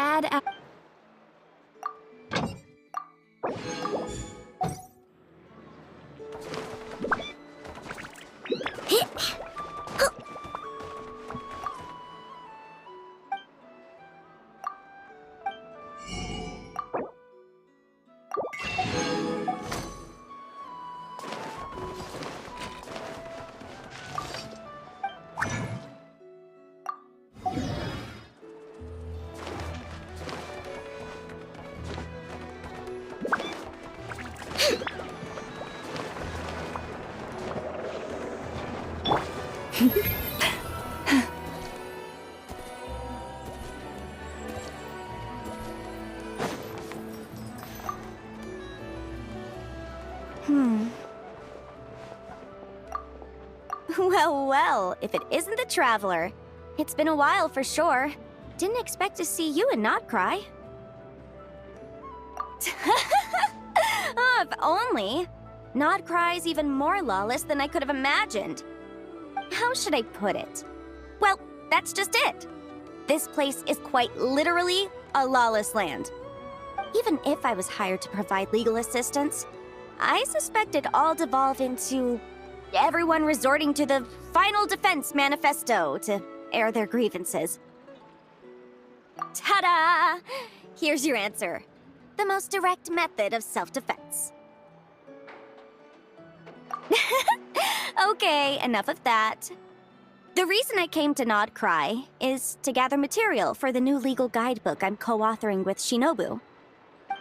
add a... Well, if it isn't the Traveler. It's been a while for sure. Didn't expect to see you and not cry. Oh, if only. Not Cry's even more lawless than I could have imagined. How should I put it? Well, that's just it. This place is quite literally a lawless land. Even if I was hired to provide legal assistance, I suspect it'd all devolve into everyone resorting to the Final Defense Manifesto to air their grievances. Ta-da! Here's your answer. The most direct method of self-defense. Okay, enough of that. The reason I came to Nod Cry is to gather material for the new legal guidebook I'm co-authoring with Shinobu.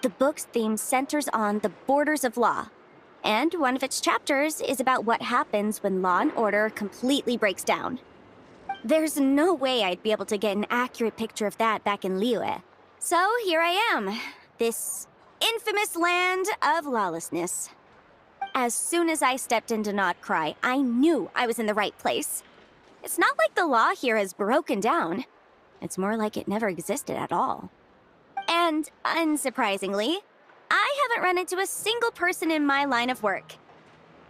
The book's theme centers on the borders of law, and one of its chapters is about what happens when law and order completely breaks down. There's no way I'd be able to get an accurate picture of that back in Liyue. So here I am, this infamous land of lawlessness. As soon as I stepped into Nod Cry, I knew I was in the right place. It's not like the law here has broken down. It's more like it never existed at all. And, unsurprisingly, I haven't run into a single person in my line of work.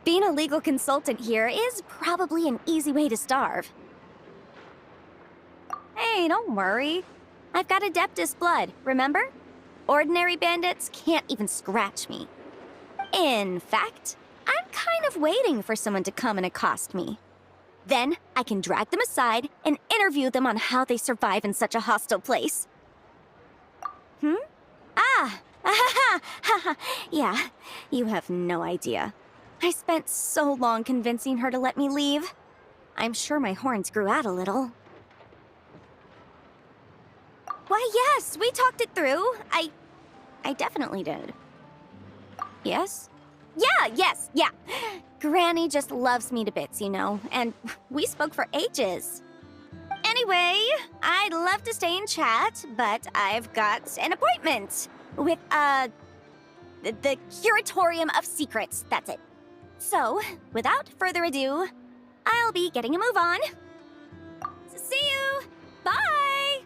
Being a legal consultant here is probably an easy way to starve. Hey, don't worry. I've got Adeptus blood, remember? Ordinary bandits can't even scratch me. In fact, I'm kind of waiting for someone to come and accost me. Then I can drag them aside and interview them on how they survive in such a hostile place. Yeah, you have no idea. I spent so long convincing her to let me leave. I'm sure my horns grew out a little. Why, yes, we talked it through. I definitely did. Yes? Yeah. Granny just loves me to bits, you know, and we spoke for ages. Anyway, I'd love to stay and chat, but I've got an appointment with, the Curatorium of Secrets, that's it. So, without further ado, I'll be getting a move on. See you! Bye!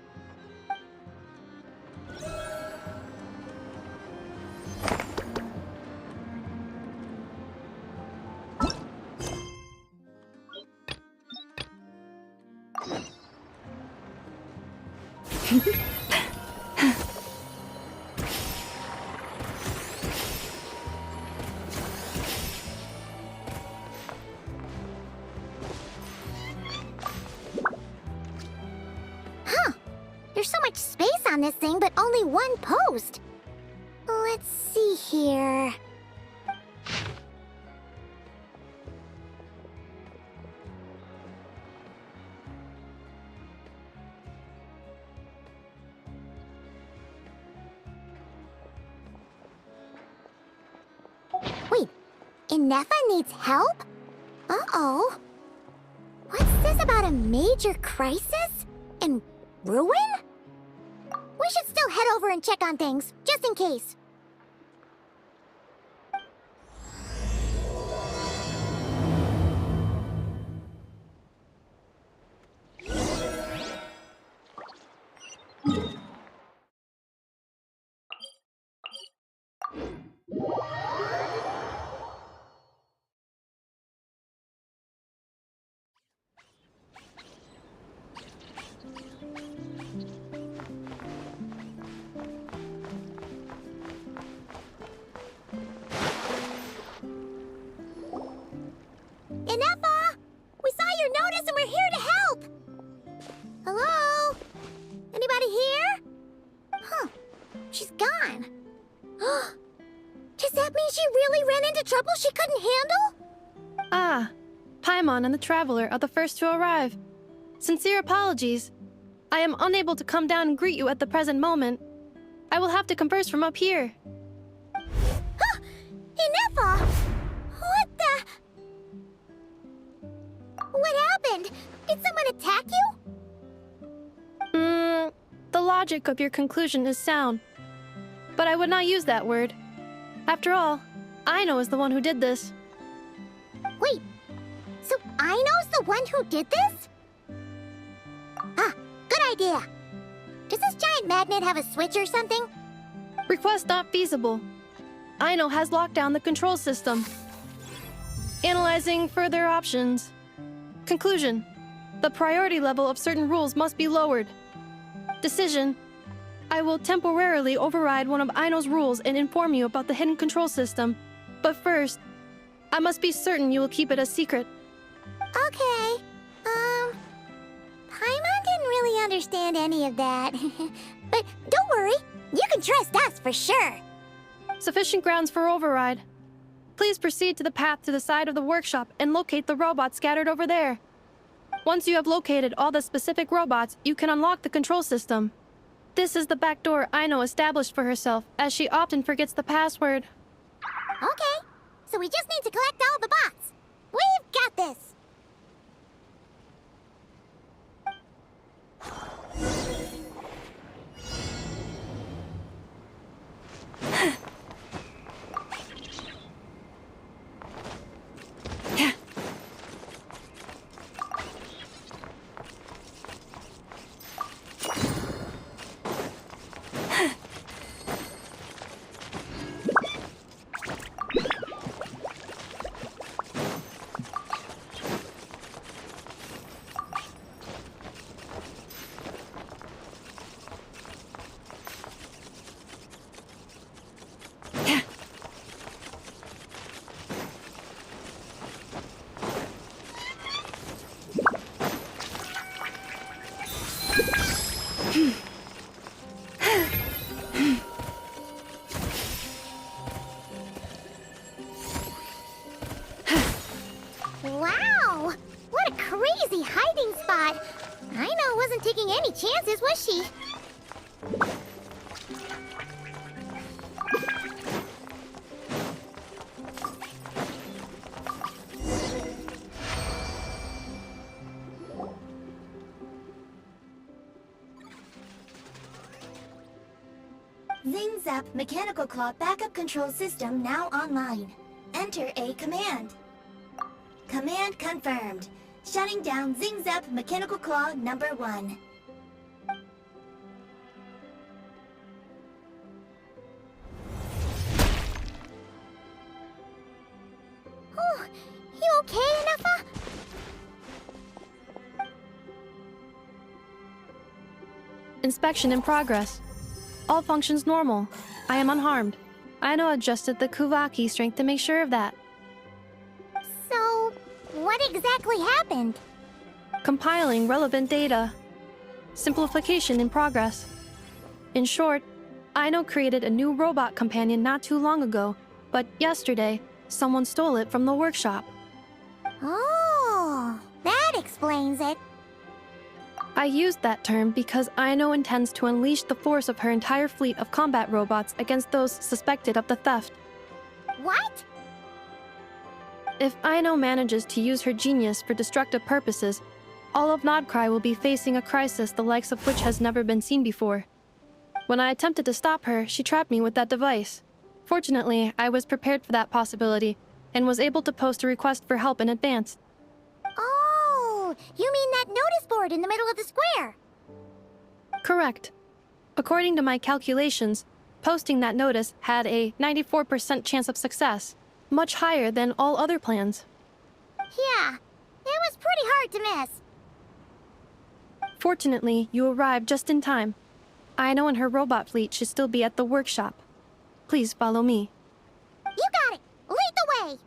There's so much space on this thing, but only one post. Let's see here. Wait, Inefa needs help? Uh-oh. What's this about a major crisis? And ruin? We should still head over and check on things, just in case. Anybody here? Huh. She's gone. Does that mean she really ran into trouble she couldn't handle? Ah, Paimon and the Traveler are the first to arrive. Sincere apologies. I am unable to come down and greet you at the present moment. I will have to converse from up here. Inefa! What the... What happened? Did someone attack you? The logic of your conclusion is sound. But I would not use that word. After all, Aino is the one who did this. Wait, so Aino's the one who did this? Ah, good idea. Does this giant magnet have a switch or something? Request not feasible. Aino has locked down the control system. Analyzing further options. Conclusion. The priority level of certain rules must be lowered. Decision. I will temporarily override one of Aino's rules and inform you about the hidden control system. But first, I must be certain you will keep it a secret. Okay. Paimon didn't really understand any of that. But don't worry, you can trust us for sure. Sufficient grounds for override. Please proceed to the path to the side of the workshop and locate the robots scattered over there. Once you have located all the specific robots, you can unlock the control system. This is the back door Aino established for herself, as she often forgets the password. Okay, so we just need to collect all the bots. We've got this. Wow! What a crazy hiding spot! Aino wasn't taking any chances, was she? Zing Zap Mechanical Claw Backup Control System now online. Enter a command. Command confirmed. Shutting down Zing Zap Mechanical Claw number 1. Oh, you okay, Inefa? Inspection in progress. All functions normal. I am unharmed. Aino adjusted the Kuvaki strength to make sure of that. So, what exactly happened? Compiling relevant data. Simplification in progress. In short, Aino created a new robot companion not too long ago, but yesterday, someone stole it from the workshop. Oh, that explains it. I used that term because Aino intends to unleash the force of her entire fleet of combat robots against those suspected of the theft. What? If Aino manages to use her genius for destructive purposes, all of Nodcry will be facing a crisis the likes of which has never been seen before. When I attempted to stop her, she trapped me with that device. Fortunately, I was prepared for that possibility and was able to post a request for help in advance. Oh, you mean that notice board in the middle of the square? Correct. According to my calculations, posting that notice had a 94% chance of success, much higher than all other plans. Yeah, it was pretty hard to miss. Fortunately, you arrived just in time. Aino and her robot fleet should still be at the workshop. Please follow me. You got it! Lead the way!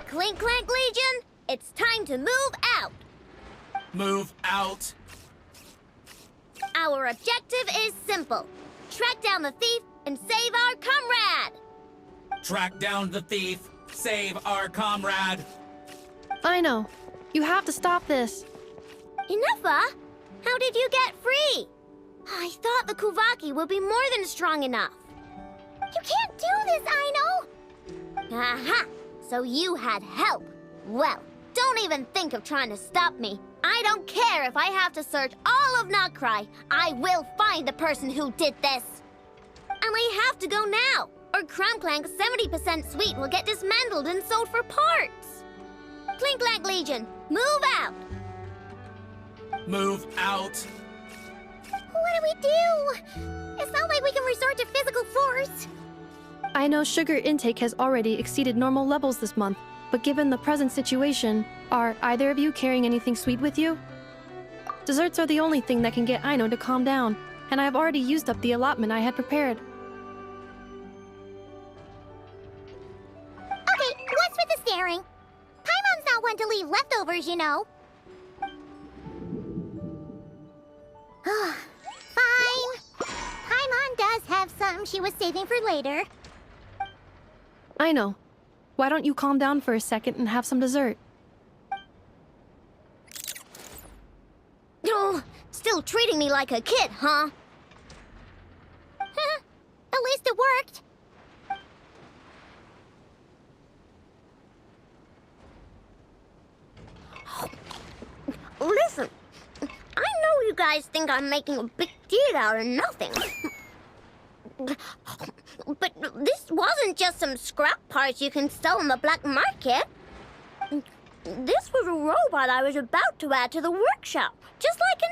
Clink Clank Legion, it's time to move out. Move out. Our objective is simple. Track down the thief and save our comrade. Track down the thief. Save our comrade. I know. You have to stop this. Inuffa, how did you get free? I thought the Kuvaki would be more than strong enough. You can't do this, Aino! Aha! So you had help. Well, don't even think of trying to stop me. I don't care if I have to search all of Notcry. I will find the person who did this. And I have to go now, or Crumclank's 70% suite will get dismantled and sold for parts. Clink Clank Legion, move out! Move out. What do we do? It's not like we can resort to physical force. I know sugar intake has already exceeded normal levels this month, but given the present situation, are either of you carrying anything sweet with you? Desserts are the only thing that can get Aino to calm down, and I have already used up the allotment I had prepared. Okay, what's with the staring? Paimon's not one to leave leftovers, you know. Fine. Paimon does have something she was saving for later. I know. Why don't you calm down for a second and have some dessert? Oh, still treating me like a kid, huh? At least it worked. Listen, I know you guys think I'm making a big deal out of nothing. But this wasn't just some scrap parts you can sell on the black market. This was a robot I was about to add to the workshop, just like an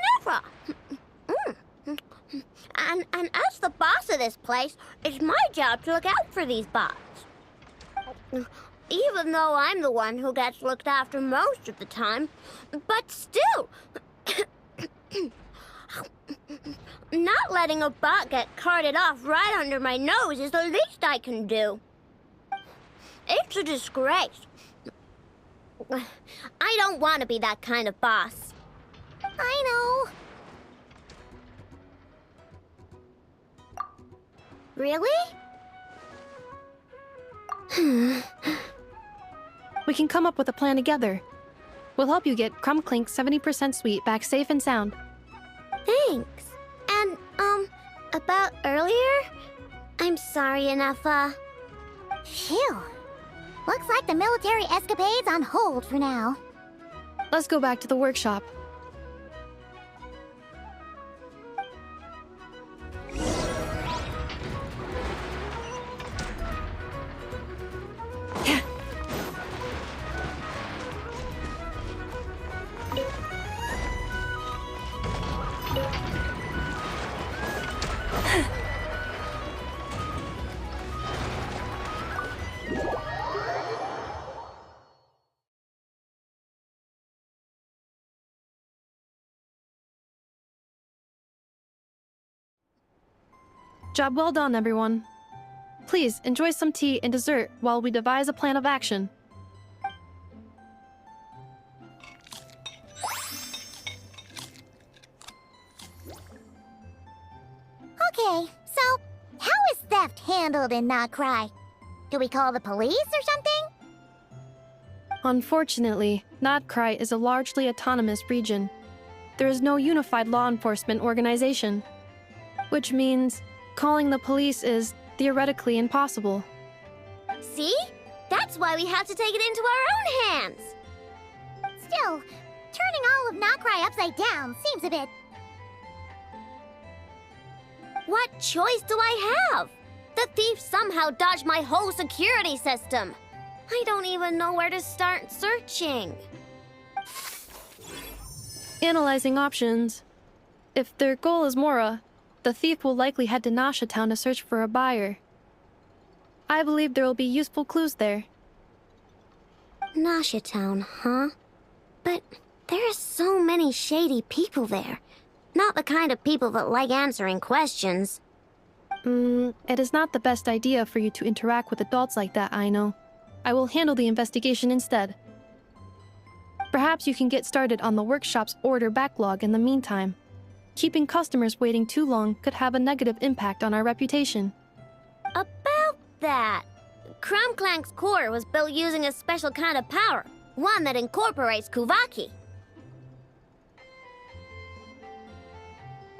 And as the boss of this place, it's my job to look out for these bots. Even though I'm the one who gets looked after most of the time. But still, not letting a bot get carted off right under my nose is the least I can do. It's a disgrace. I don't want to be that kind of boss. I know. Really? We can come up with a plan together. We'll help you get Crumclink's 70% suite back safe and sound. Thanks. And, about earlier? I'm sorry, Inuffa. Phew. Looks like the military escapade's on hold for now. Let's go back to the workshop. Job well done, everyone. Please, enjoy some tea and dessert while we devise a plan of action. Okay, so how is theft handled in Notcry? Do we call the police or something? Unfortunately, Notcry is a largely autonomous region. There is no unified law enforcement organization, which means calling the police is theoretically impossible. See? That's why we have to take it into our own hands. Still, turning all of Notcry upside down seems a bit... What choice do I have? The thief somehow dodged my whole security system. I don't even know where to start searching. Analyzing options. If their goal is Mora, the thief will likely head to Nasha Town to search for a buyer. I believe there will be useful clues there. Nasha Town, huh? But there are so many shady people there. Not the kind of people that like answering questions. It is not the best idea for you to interact with adults like that, I know. I will handle the investigation instead. Perhaps you can get started on the workshop's order backlog in the meantime. Keeping customers waiting too long could have a negative impact on our reputation. About that, Crumclank's core was built using a special kind of power, one that incorporates Kuvaki.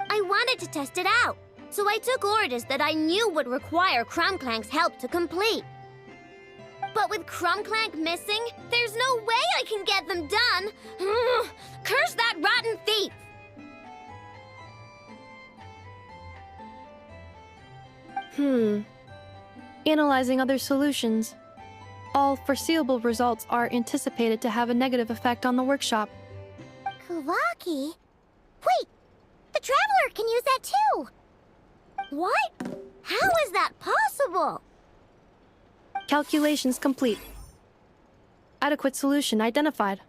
I wanted to test it out, so I took orders that I knew would require Crumclank's help to complete. But with Crumclank missing, there's no way I can get them done! Curse that rotten thief! Analyzing other solutions. All foreseeable results are anticipated to have a negative effect on the workshop. Kuvaki? Wait! The Traveler can use that too! What? How is that possible? Calculations complete. Adequate solution identified.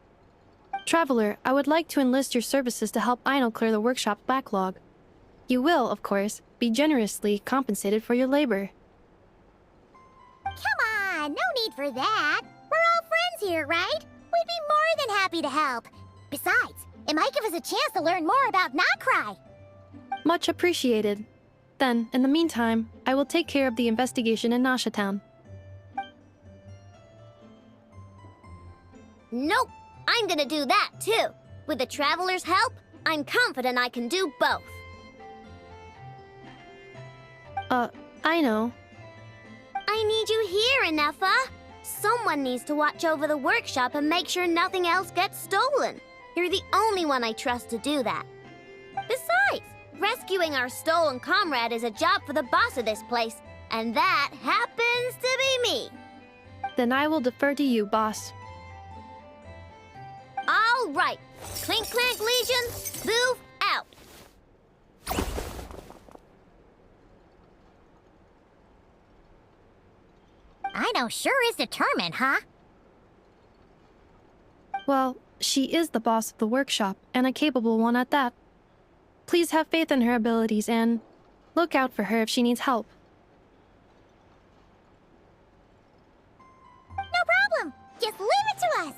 Traveler, I would like to enlist your services to help Aino clear the workshop's backlog. You will, of course, be generously compensated for your labor. Come on, no need for that. We're all friends here, right? We'd be more than happy to help. Besides, it might give us a chance to learn more about Notcry. Much appreciated. Then, in the meantime, I will take care of the investigation in Nasha Town. Nope, I'm gonna do that too. With the Traveler's help, I'm confident I can do both. I know. I need you here, Inefa. Someone needs to watch over the workshop and make sure nothing else gets stolen. You're the only one I trust to do that. Besides, rescuing our stolen comrade is a job for the boss of this place, and that happens to be me. Then I will defer to you, boss. All right. Clink Clank Legion, move out. Aino sure is determined, huh? Well, she is the boss of the workshop, and a capable one at that. Please have faith in her abilities and look out for her if she needs help. No problem. Just leave it to us.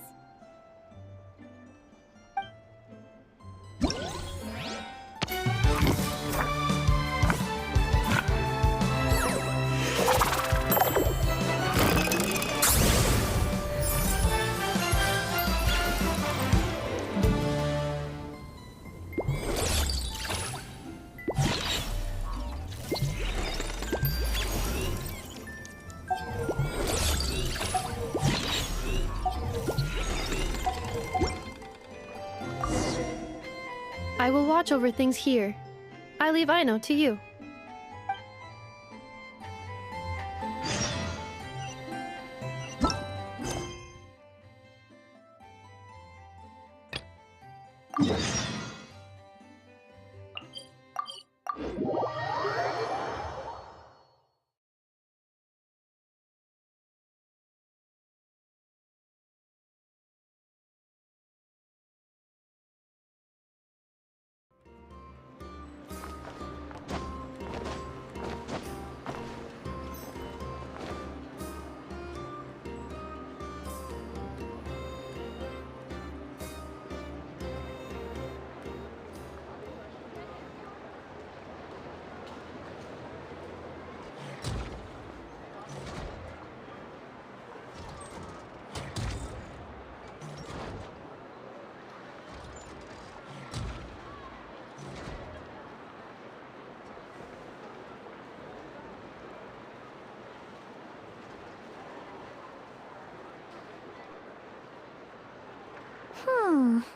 I will watch over things here. I leave Aino to you.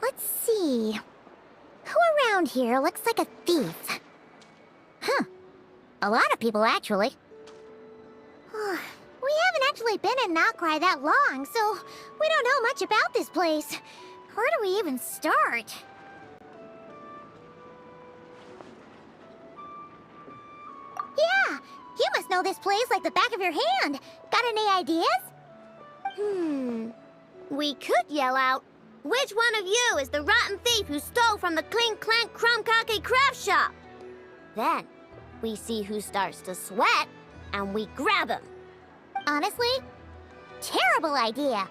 Let's see. Who around here looks like a thief? Huh. A lot of people, actually. We haven't actually been in Notcry that long, so we don't know much about this place. Where do we even start? Yeah, you must know this place like the back of your hand. Got any ideas? We could yell out, "Which one of you is the rotten thief who stole from the Clink Clank Crumb-Kake craft shop?" Then, we see who starts to sweat, and we grab him. Honestly, terrible idea.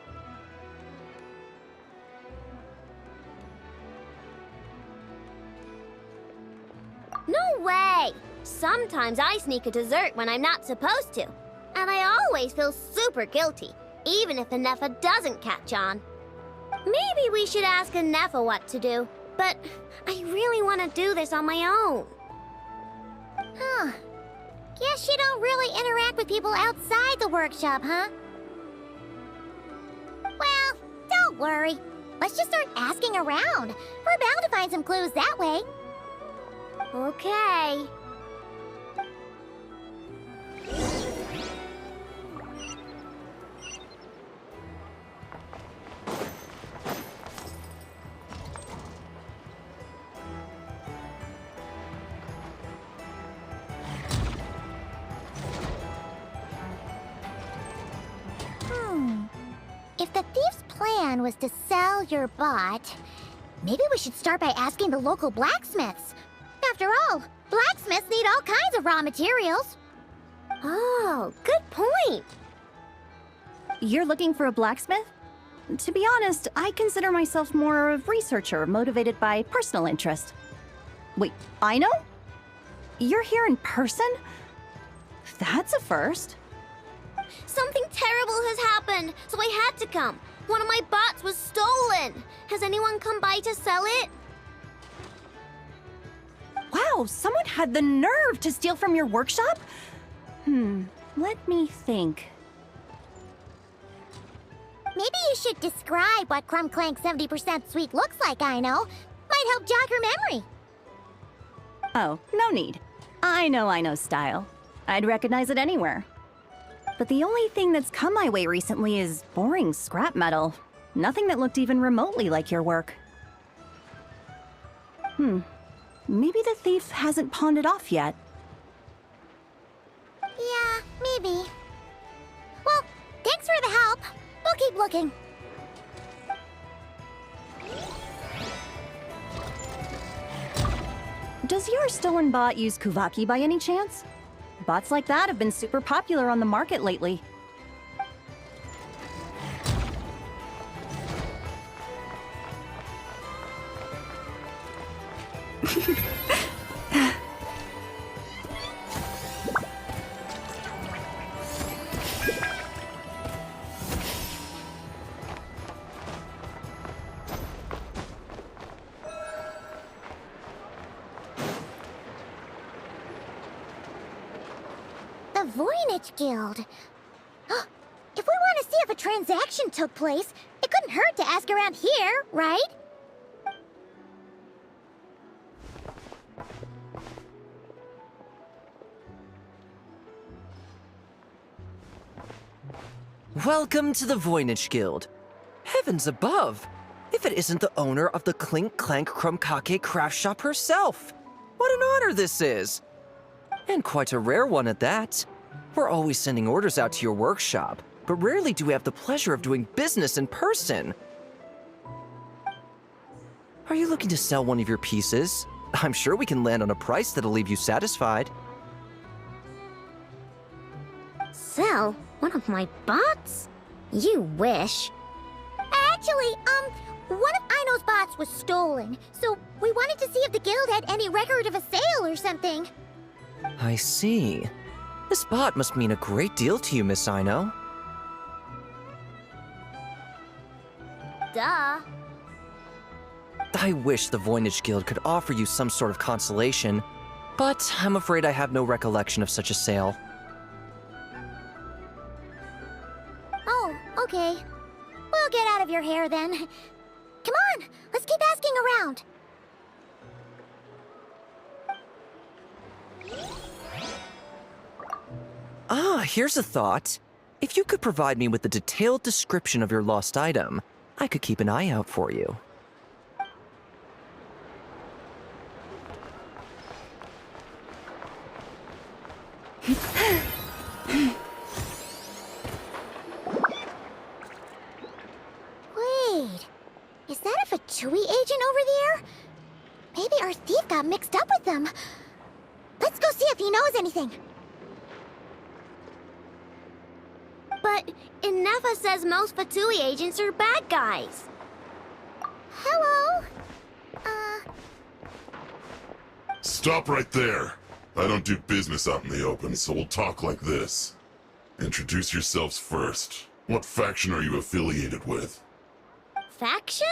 No way! Sometimes I sneak a dessert when I'm not supposed to. And I always feel super guilty, even if Anefa doesn't catch on. Maybe we should ask Anefa what to do, but I really want to do this on my own. Huh. Guess you don't really interact with people outside the workshop, huh? Well, don't worry. Let's just start asking around. We're bound to find some clues that way. Okay. If the thief's plan was to sell your bot, maybe we should start by asking the local blacksmiths. After all, blacksmiths need all kinds of raw materials. Oh, good point. You're looking for a blacksmith? To be honest, I consider myself more of a researcher motivated by personal interest. Wait, I know? You're here in person? That's a first. Something terrible has happened, so I had to come. One of my bots was stolen. Has anyone come by to sell it? Wow, someone had the nerve to steal from your workshop? Let me think. Maybe you should describe what Crumb Clank 70% sweet looks like, I know. Might help jog your memory. Oh, no need. I know style. I'd recognize it anywhere. But the only thing that's come my way recently is boring scrap metal. Nothing that looked even remotely like your work. Maybe the thief hasn't pawned it off yet. Yeah, maybe. Well, thanks for the help. We'll keep looking. Does your stolen bot use Kuvaki by any chance? Bots like that have been super popular on the market lately. The Voynich Guild. If we want to see if a transaction took place, it couldn't hurt to ask around here, right? Welcome to the Voynich Guild. Heavens above! If it isn't the owner of the Clink Clank Crumb-Kake craft shop herself! What an honor this is! And quite a rare one at that. We're always sending orders out to your workshop, but rarely do we have the pleasure of doing business in person. Are you looking to sell one of your pieces? I'm sure we can land on a price that'll leave you satisfied. Sell one of my bots? You wish. Actually, one of Aino's bots was stolen, so we wanted to see if the guild had any record of a sale or something. I see. This bot must mean a great deal to you, Miss Aino. Duh. I wish the Voynich Guild could offer you some sort of consolation, but I'm afraid I have no recollection of such a sale. Oh, okay. We'll get out of your hair then. Come on, let's keep asking around. Here's a thought. If you could provide me with a detailed description of your lost item, I could keep an eye out for you. there? Maybe our thief got mixed up with them. Let's go see if he knows anything. But Inefa says most Fatui agents are bad guys. Hello? Stop right there. I don't do business out in the open, so we'll talk like this. Introduce yourselves first. What faction are you affiliated with? Faction?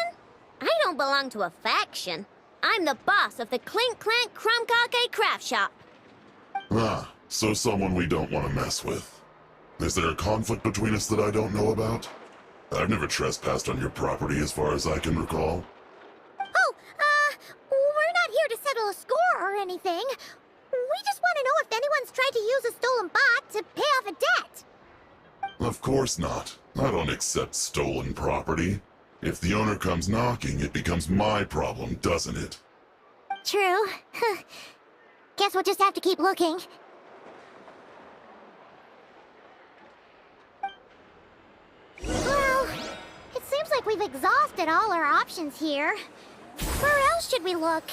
I don't belong to a faction. I'm the boss of the Clink Clank Crumkake Craft Shop. Ah, so someone we don't want to mess with. Is there a conflict between us that I don't know about? I've never trespassed on your property as far as I can recall. Oh, we're not here to settle a score or anything. We just want to know if anyone's tried to use a stolen bot to pay off a debt. Of course not. I don't accept stolen property. If the owner comes knocking, it becomes my problem, doesn't it? True. Guess we'll just have to keep looking. Well, it seems like we've exhausted all our options here. Where else should we look?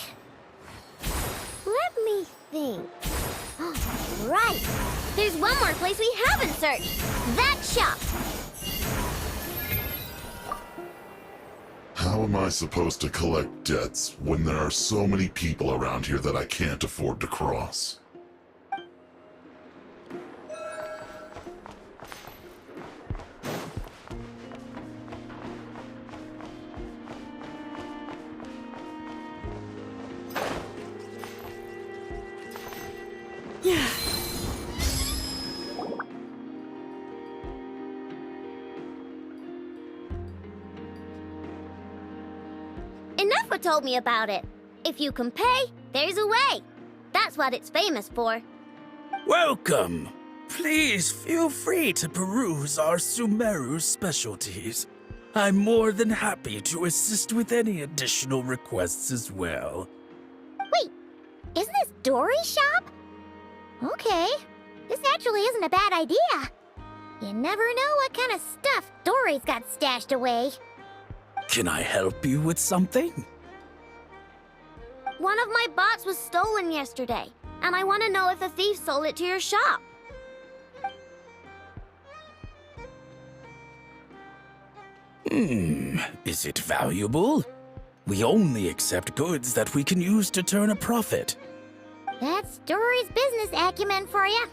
Let me think. Right! There's one more place we haven't searched. That shop! How am I supposed to collect debts when there are so many people around here that I can't afford to cross? Inefa told me about it. If you can pay, there's a way. That's what it's famous for. Welcome! Please feel free to peruse our Sumeru specialties. I'm more than happy to assist with any additional requests as well. Wait, isn't this Dory's shop? Okay, this actually isn't a bad idea. You never know what kind of stuff Dory's got stashed away. Can I help you with something? One of my bots was stolen yesterday, and I want to know if the thief sold it to your shop. Is it valuable? We only accept goods that we can use to turn a profit. That's Dory's business acumen for you.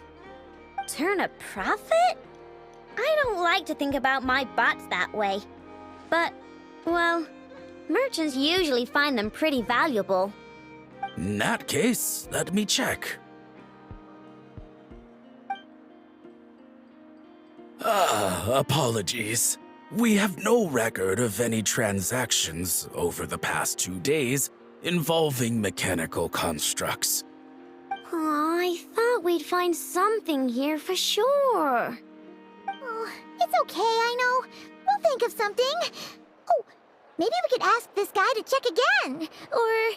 Turn a profit? I don't like to think about my bots that way. But, well, merchants usually find them pretty valuable. In that case, let me check. Apologies. We have no record of any transactions over the past 2 days involving mechanical constructs. Aw, I thought we'd find something here for sure. Oh, it's okay, I know. We'll think of something. Oh, maybe we could ask this guy to check again. Or...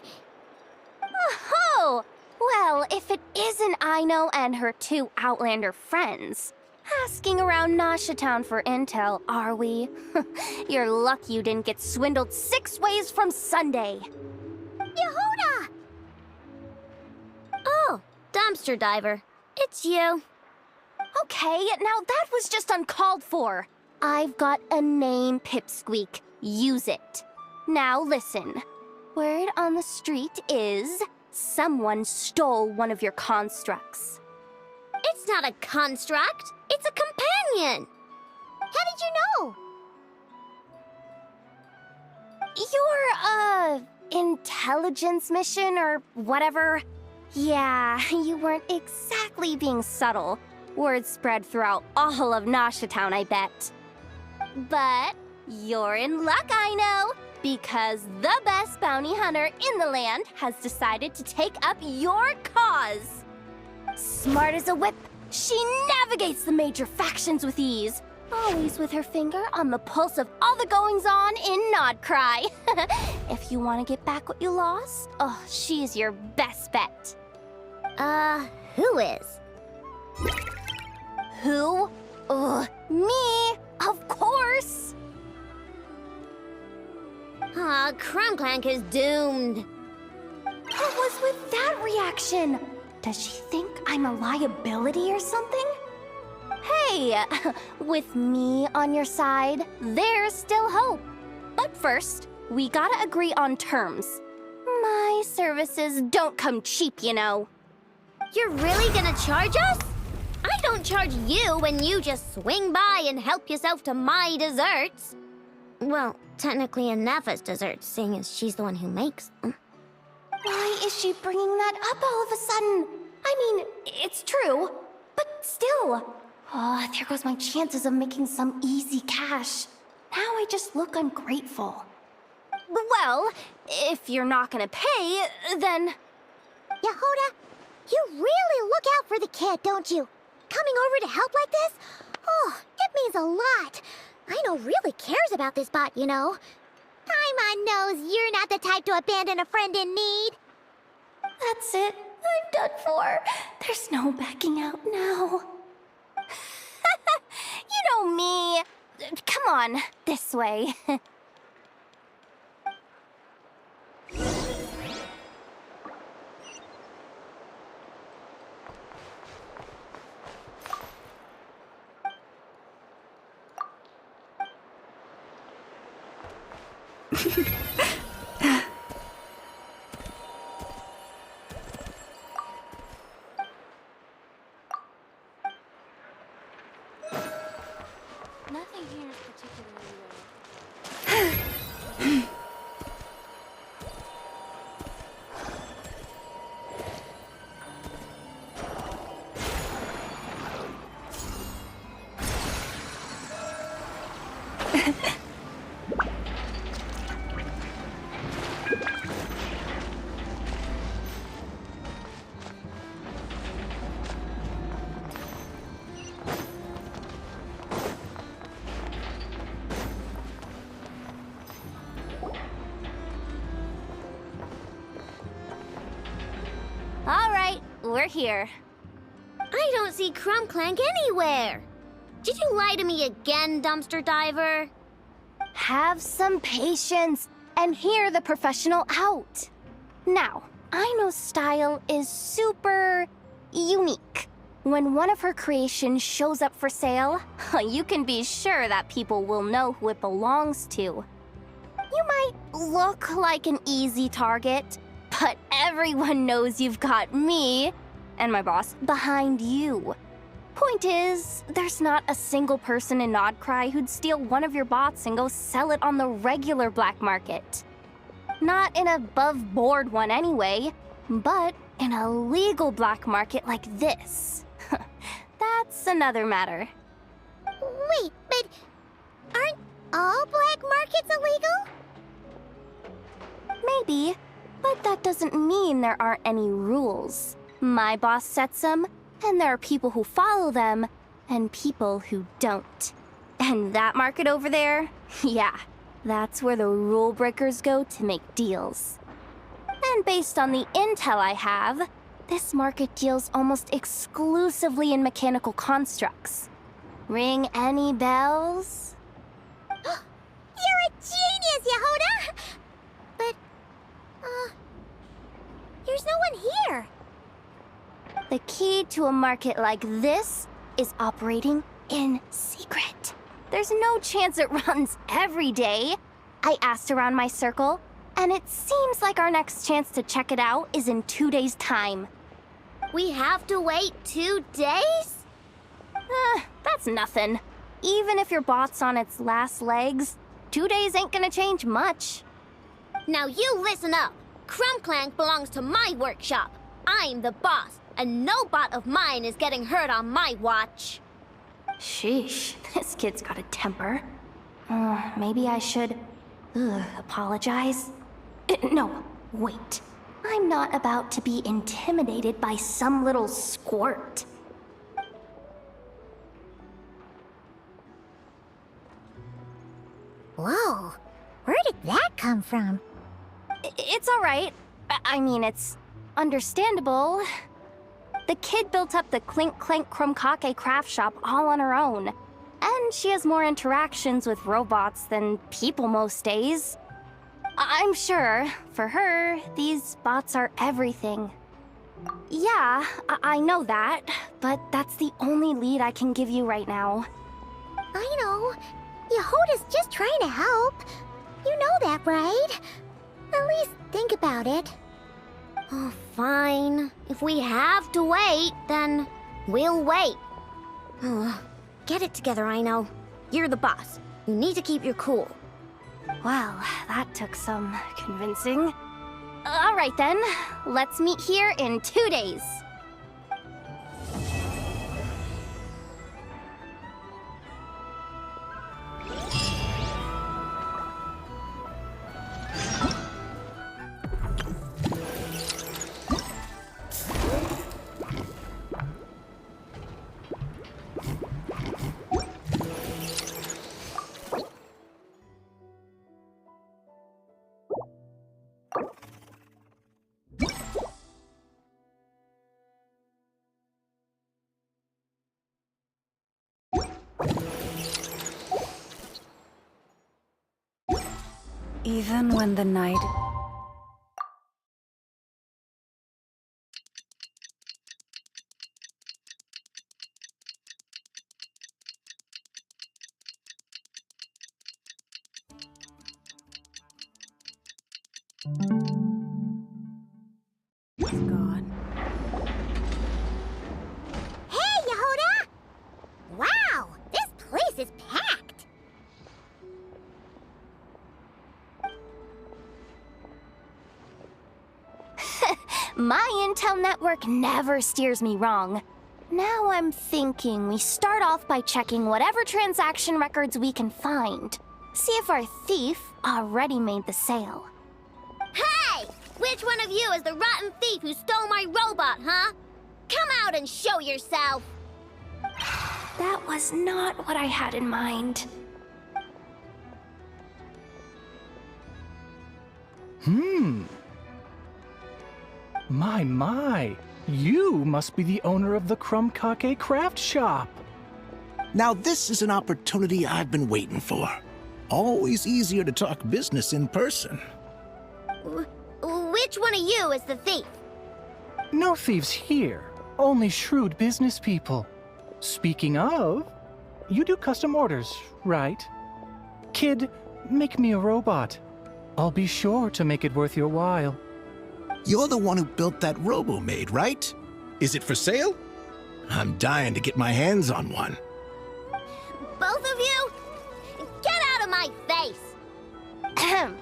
Oh! Well, if it isn't Aino and her 2 Outlander friends. Asking around Nasha Town for intel, are we? You're lucky you didn't get swindled 6 ways from Sunday. Yehuda! Oh, dumpster diver. It's you. Okay, now that was just uncalled for. I've got a name, Pipsqueak. Use it. Now listen. Word on the street is someone stole one of your constructs. It's not a construct. It's a companion. How did you know? Your, intelligence mission or whatever? Yeah, you weren't exactly being subtle. Word spread throughout all of Nasha Town, I bet. But you're in luck, I know, because the best bounty hunter in the land has decided to take up your cause. Smart as a whip, she navigates the major factions with ease, always with her finger on the pulse of all the goings-on in Nodcry. If you want to get back what you lost, oh, she's your best bet. Who is? Who? Me, of course. Aw, Crumclank is doomed. What was with that reaction? Does she think I'm a liability or something? Hey, with me on your side, there's still hope. But first, we gotta agree on terms. My services don't come cheap, you know. You're really gonna charge us? I don't charge you when you just swing by and help yourself to my desserts. Well, technically Anefa's desserts, seeing as she's the one who makes them. Why is she bringing that up all of a sudden? I mean, it's true, but still. Oh, there goes my chances of making some easy cash. Now I just look ungrateful. Well, if you're not gonna pay, then... Yehuda, you really look out for the kid, don't you? Coming over to help like this? Oh, it means a lot. I know really cares about this bot, you know. Paimon knows you're not the type to abandon a friend in need. That's it. I'm done for. There's no backing out now. You know me. Come on, this way. Nothing here is particularly All right, we're here. I don't see Crumclank anywhere. Did you lie to me again, dumpster diver? Have some patience and hear the professional out. Now, I know style is super unique. When one of her creations shows up for sale, you can be sure that people will know who it belongs to. You might look like an easy target, but everyone knows you've got me and my boss behind you. Point is, there's not a single person in Nodcry who'd steal one of your bots and go sell it on the regular black market. Not an above-board one anyway, but in a legal black market like this. That's another matter. Wait, but aren't all black markets illegal? Maybe, but that doesn't mean there aren't any rules. My boss sets them, and there are people who follow them, and people who don't. And that market over there? Yeah, that's where the rule breakers go to make deals. And based on the intel I have, this market deals almost exclusively in mechanical constructs. Ring any bells? You're a genius, Yehuda! But, there's no one here. The key to a market like this is operating in secret. There's no chance it runs every day. I asked around my circle, and it seems like our next chance to check it out is in 2 days' time. We have to wait 2 days? That's nothing. Even if your bot's on its last legs, 2 days ain't gonna change much. Now you listen up. Crumclank belongs to my workshop. I'm the boss, and no bot of mine is getting hurt on my watch. Sheesh, this kid's got a temper. Maybe I should apologize. No, wait. I'm not about to be intimidated by some little squirt. Whoa, where did that come from? It's all right. I mean, it's understandable. The kid built up the Clink Clank Krumkake craft shop all on her own. And she has more interactions with robots than people most days. I'm sure, for her, these bots are everything. Yeah, I know that, but that's the only lead I can give you right now. I know. Yehoda's just trying to help. You know that, right? At least think about it. Oh, fine. If we have to wait, then we'll wait. Oh, get it together, Aino. You're the boss. You need to keep your cool. Well, that took some convincing. All right then, let's meet here in 2 days. Even when the night... is gone. Hey, Yehoda! Wow, this place is packed. My intel network never steers me wrong. Now I'm thinking we start off by checking whatever transaction records we can find. See if our thief already made the sale. Hey! Which one of you is the rotten thief who stole my robot, huh? Come out and show yourself! That was not what I had in mind. My. You must be the owner of the Crumb Kake craft shop. Now this is an opportunity I've been waiting for. Always easier to talk business in person. Which one of you is the thief? No thieves here, only shrewd business people. Speaking of, you do custom orders, right? Kid, make me a robot. I'll be sure to make it worth your while. You're the one who built that robo-maid, right? Is it for sale? I'm dying to get my hands on one. Both of you? Get out of my face! Ahem.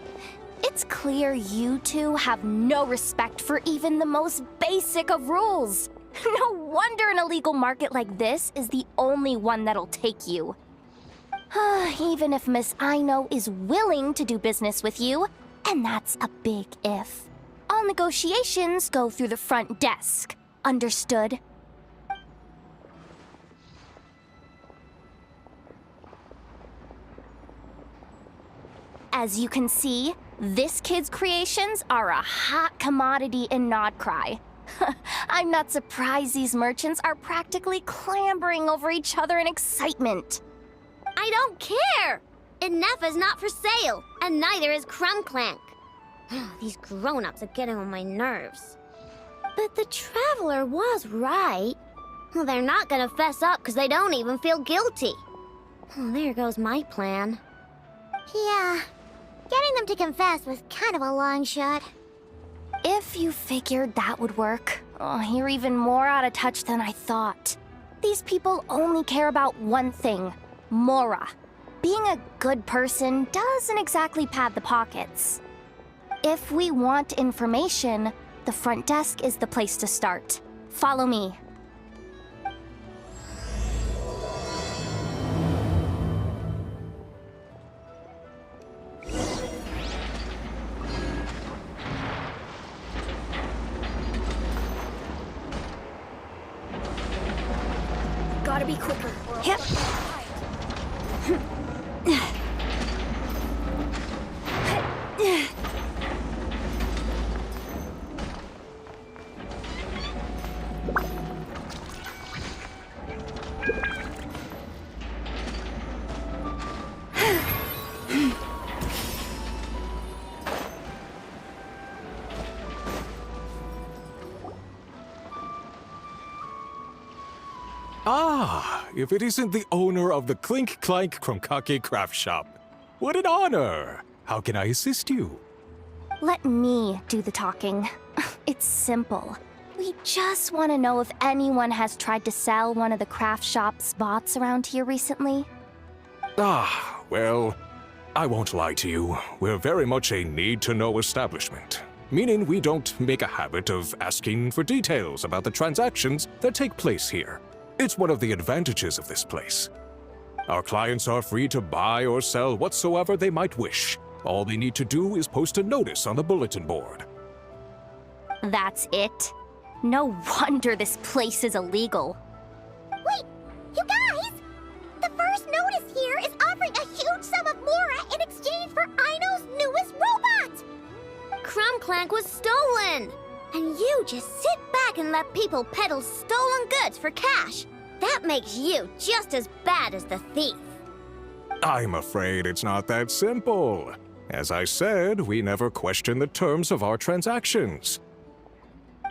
It's clear you two have no respect for even the most basic of rules. No wonder an illegal market like this is the only one that'll take you. Even if Miss Aino is willing to do business with you, and that's a big if. All negotiations go through the front desk. Understood? As you can see, this kid's creations are a hot commodity in Nodcry. I'm not surprised these merchants are practically clambering over each other in excitement. I don't care! Inefa's not for sale, and neither is Crumbclank. These grown-ups are getting on my nerves. But the Traveler was right. Well, they're not gonna fess up because they don't even feel guilty. Oh, there goes my plan. Yeah, getting them to confess was kind of a long shot. If you figured that would work, you're even more out of touch than I thought. These people only care about one thing, Mora. Being a good person doesn't exactly pad the pockets. If we want information, the front desk is the place to start. Follow me. Gotta be quicker. Yep. if it isn't the owner of the Clink Clank Kromkake Craft Shop. What an honor! How can I assist you? Let me do the talking. It's simple. We just want to know if anyone has tried to sell one of the craft shop's bots around here recently. Well, I won't lie to you. We're very much a need-to-know establishment, meaning we don't make a habit of asking for details about the transactions that take place here. It's one of the advantages of this place. Our clients are free to buy or sell whatsoever they might wish. All they need to do is post a notice on the bulletin board. That's it? No wonder this place is illegal. Wait, you guys! The first notice here is offering a huge sum of Mora in exchange for Aino's newest robot! Krumklank was stolen! And you just sit back and let people peddle stolen goods for cash. That makes you just as bad as the thief. I'm afraid it's not that simple. As I said, we never question the terms of our transactions.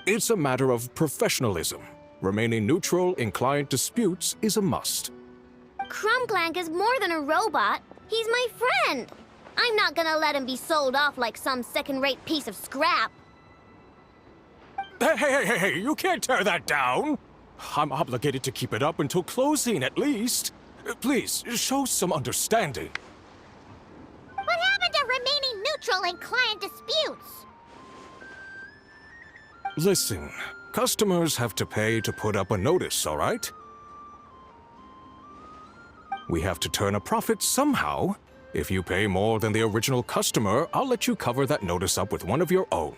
It's a matter of professionalism. Remaining neutral in client disputes is a must. Krumklank is more than a robot. He's my friend. I'm not gonna let him be sold off like some second-rate piece of scrap. Hey, you can't tear that down! I'm obligated to keep it up until closing, at least. Please, show some understanding. What happened to remaining neutral in client disputes? Listen, customers have to pay to put up a notice, all right? We have to turn a profit somehow. If you pay more than the original customer, I'll let you cover that notice up with one of your own.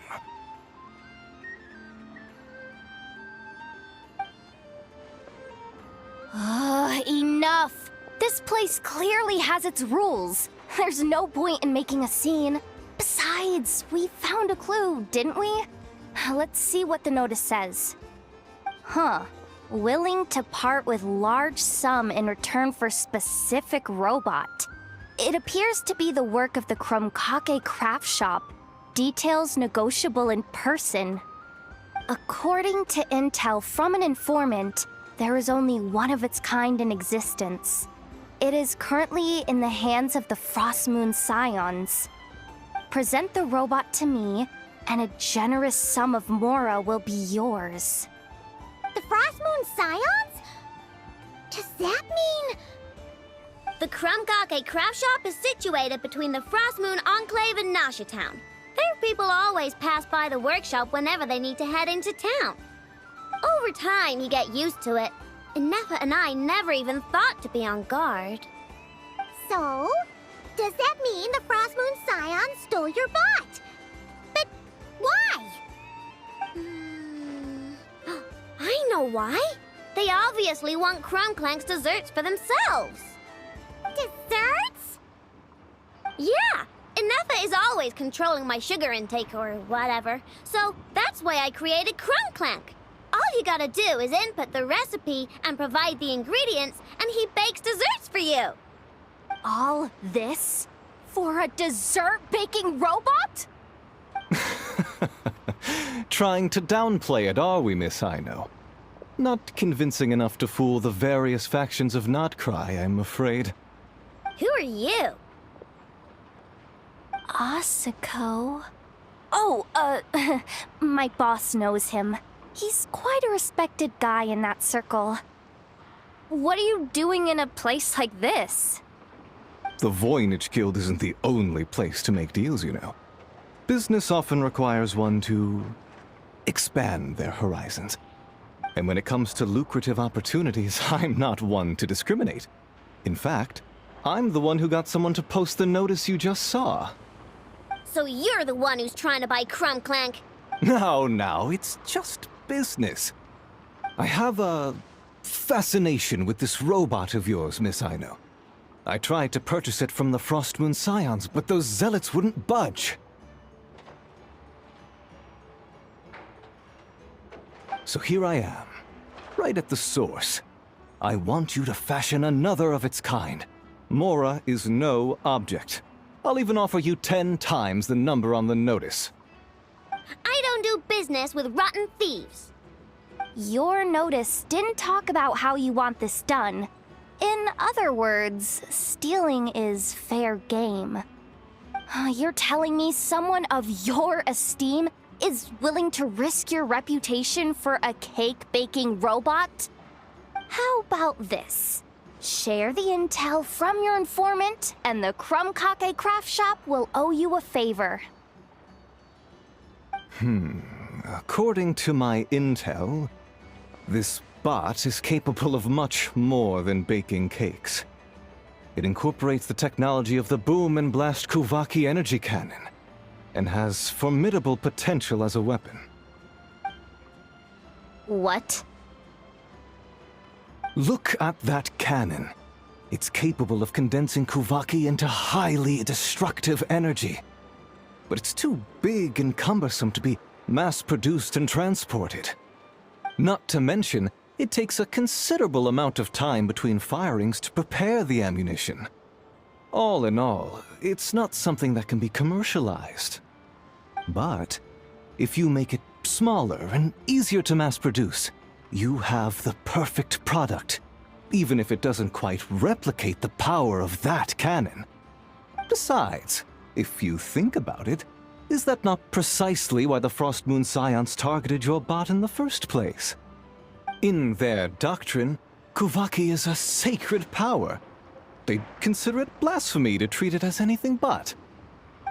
Enough! This place clearly has its rules. There's no point in making a scene. Besides, we found a clue, didn't we? Let's see what the notice says. Willing to part with large sum in return for specific robot. It appears to be the work of the Kromkake Craft Shop. Details negotiable in person. According to intel from an informant, there is only one of its kind in existence. It is currently in the hands of the Frostmoon Scions. Present the robot to me, and a generous sum of Mora will be yours. The Frostmoon Scions? Does that mean... The Krumkake Craft Shop is situated between the Frostmoon Enclave and Nasha Town. Their people always pass by the workshop whenever they need to head into town. Over time, you get used to it, and Nefa and I never even thought to be on guard. So, does that mean the Frostmoon Scions stole your bot? But why? I know why. They obviously want Krumklank's desserts for themselves. Desserts? Yeah, and Nefa is always controlling my sugar intake or whatever, so that's why I created Krumklank. All you gotta do is input the recipe and provide the ingredients, and he bakes desserts for you. All this for a dessert baking robot? Trying to downplay it, are we, Miss Aino? Not convincing enough to fool the various factions of Notcry, I'm afraid. Who are you? Asako? Oh, my boss knows him. He's quite a respected guy in that circle. What are you doing in a place like this? The Voynich Guild isn't the only place to make deals, you know. Business often requires one to expand their horizons. And when it comes to lucrative opportunities, I'm not one to discriminate. In fact, I'm the one who got someone to post the notice you just saw. So you're the one who's trying to buy Krumklank? No, it's just business. I have a fascination with this robot of yours, Miss Aino. I tried to purchase it from the Frostmoon Scions, but those zealots wouldn't budge. So here I am, right at the source. I want you to fashion another of its kind. Mora is no object. I'll even offer you 10 times the number on the notice. I don't do business with rotten thieves. your notice didn't talk about how you want this done. In other words, stealing is fair game. You're telling me someone of your esteem is willing to risk your reputation for a cake-baking robot? How about this? Share the intel from your informant, and the Krumkake craft shop will owe you a favor. According to my intel, this bot is capable of much more than baking cakes. It incorporates the technology of the Boom and Blast Kuvaki energy cannon, and has formidable potential as a weapon. What? Look at that cannon. It's capable of condensing Kuvaki into highly destructive energy. But it's too big and cumbersome to be mass-produced and transported. Not to mention, it takes a considerable amount of time between firings to prepare the ammunition. All in all, it's not something that can be commercialized. But if you make it smaller and easier to mass-produce, you have the perfect product, even if it doesn't quite replicate the power of that cannon. Besides, if you think about it, is that not precisely why the Frost Moon Scions targeted your bot in the first place? In their doctrine, Kuvaki is a sacred power. They'd consider it blasphemy to treat it as anything but.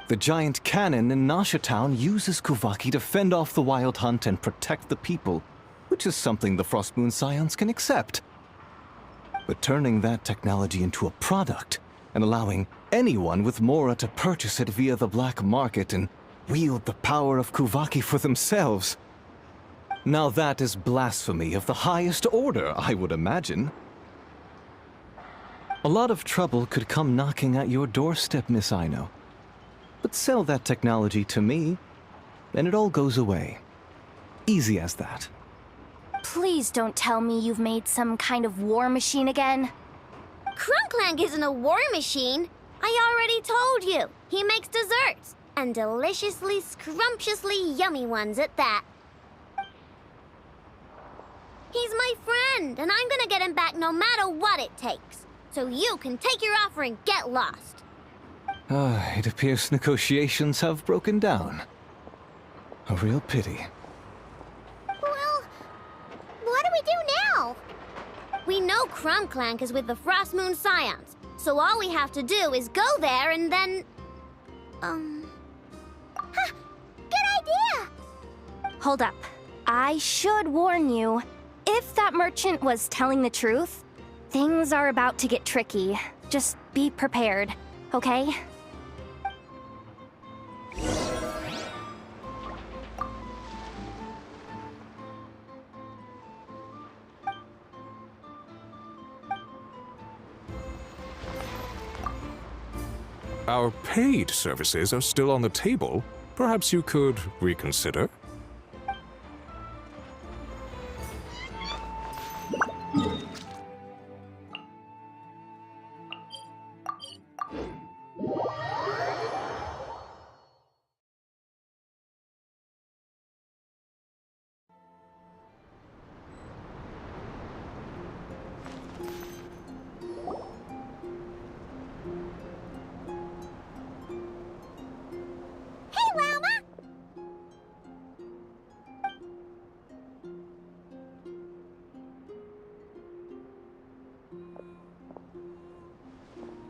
The giant cannon in Nasha Town uses Kuvaki to fend off the Wild Hunt and protect the people, which is something the Frost Moon Scions can accept. But turning that technology into a product, and allowing anyone with Mora to purchase it via the black market and wield the power of Kuvaki for themselves. Now that is blasphemy of the highest order, I would imagine. A lot of trouble could come knocking at your doorstep, Miss Aino. But sell that technology to me, and it all goes away. Easy as that. Please don't tell me you've made some kind of war machine again. Crunklank isn't a war machine. I already told you. He makes desserts, and deliciously, scrumptiously yummy ones at that. He's my friend, and I'm gonna get him back no matter what it takes. So you can take your offer and get lost. It appears negotiations have broken down. A real pity. Well, what do we do now? We know Crunklank is with the Frost Moon Scions, so all we have to do is go there and then... Huh, good idea! Hold up. I should warn you. If that merchant was telling the truth, things are about to get tricky. Just be prepared, okay? Our paid services are still on the table. Perhaps you could reconsider?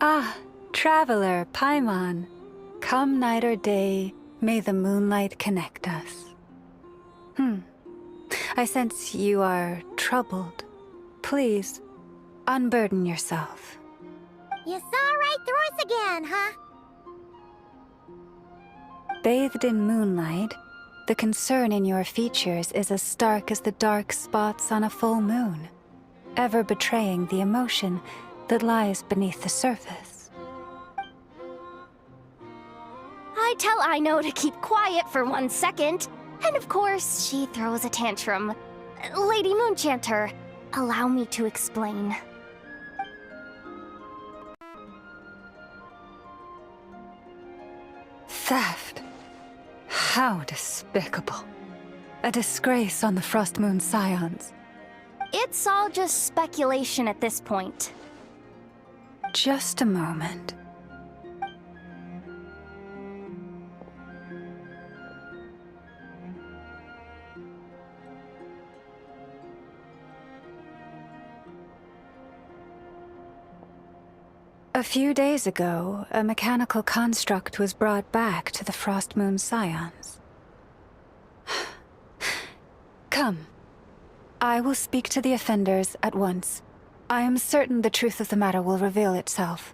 Ah, traveler, Paimon. Come night or day, may the moonlight connect us. I sense you are troubled. Please, unburden yourself. You saw right through us again, huh? Bathed in moonlight, the concern in your features is as stark as the dark spots on a full moon, ever betraying the emotion that lies beneath the surface. I tell Aino to keep quiet for 1 second, and of course, she throws a tantrum. Lady Moonchanter, allow me to explain. Theft? How despicable. A disgrace on the Frost Moon Scions. It's all just speculation at this point. Just a moment. A few days ago, a mechanical construct was brought back to the Frost Moon Scions. Come. I will speak to the offenders at once. I am certain the truth of the matter will reveal itself.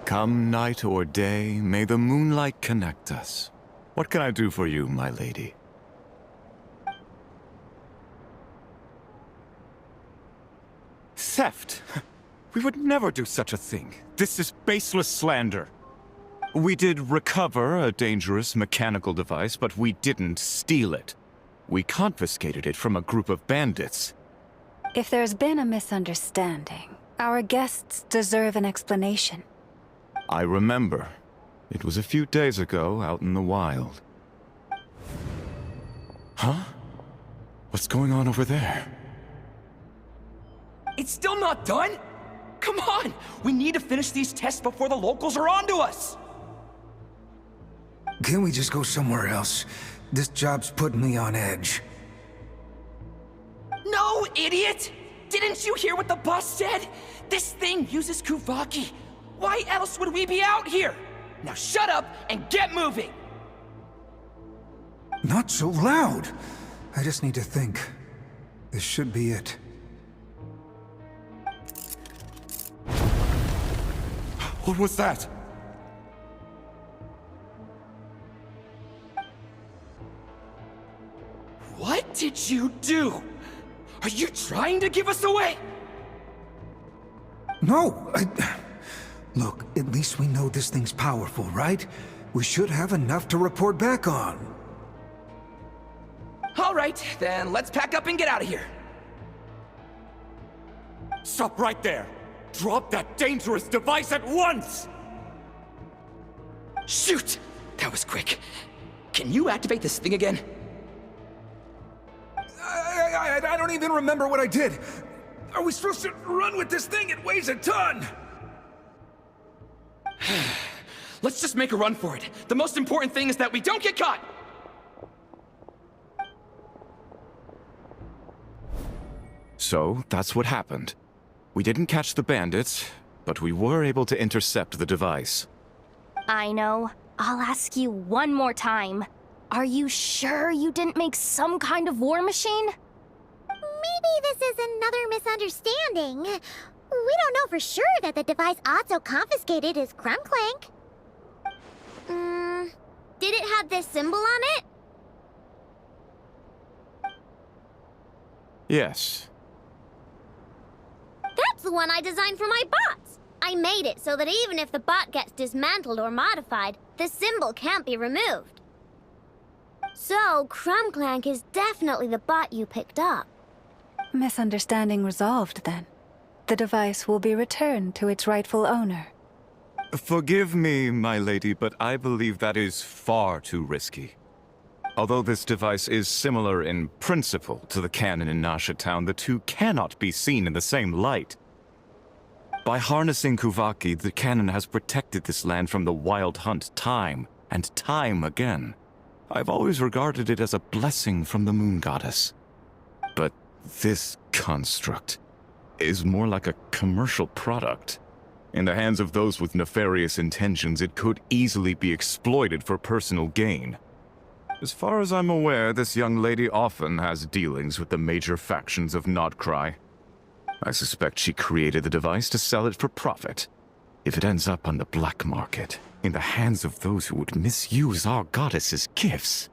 Come night or day, may the moonlight connect us. What can I do for you, my lady? Theft! We would never do such a thing. This is baseless slander. We did recover a dangerous mechanical device, but we didn't steal it. We confiscated it from a group of bandits. If there's been a misunderstanding, our guests deserve an explanation. I remember. It was a few days ago out in the wild. Huh? What's going on over there? It's still not done? Come on! We need to finish these tests before the locals are onto us! Can't we just go somewhere else? This job's putting me on edge. No, idiot! Didn't you hear what the boss said? This thing uses Kuvaki. Why else would we be out here? Now shut up and get moving! Not so loud! I just need to think. This should be it. What was that? What did you do? Are you trying to give us away? No, Look, at least we know this thing's powerful, right? We should have enough to report back on. All right, then let's pack up and get out of here. Stop right there! Drop that dangerous device at once! Shoot! That was quick. Can you activate this thing again? I don't even remember what I did. Are we supposed to run with this thing? It weighs a ton! Let's just make a run for it. The most important thing is that we don't get caught! So, that's what happened. We didn't catch the bandits, but we were able to intercept the device. I know. I'll ask you one more time. Are you sure you didn't make some kind of war machine? Maybe this is another misunderstanding. We don't know for sure that the device Otto confiscated is Crumclank. Did it have this symbol on it? Yes. That's the one I designed for my bots! I made it so that even if the bot gets dismantled or modified, the symbol can't be removed. So, Crumclank is definitely the bot you picked up. Misunderstanding resolved, then. The device will be returned to its rightful owner. Forgive me, my lady, but I believe that is far too risky. Although this device is similar in principle to the cannon in Nasha Town, the two cannot be seen in the same light. By harnessing Kuvaki, the cannon has protected this land from the wild hunt time and time again. I've always regarded it as a blessing from the moon goddess. But this construct is more like a commercial product. In the hands of those with nefarious intentions, it could easily be exploited for personal gain. As far as I'm aware, this young lady often has dealings with the major factions of Nodcry. I suspect she created the device to sell it for profit. If it ends up on the black market, in the hands of those who would misuse our goddess's gifts...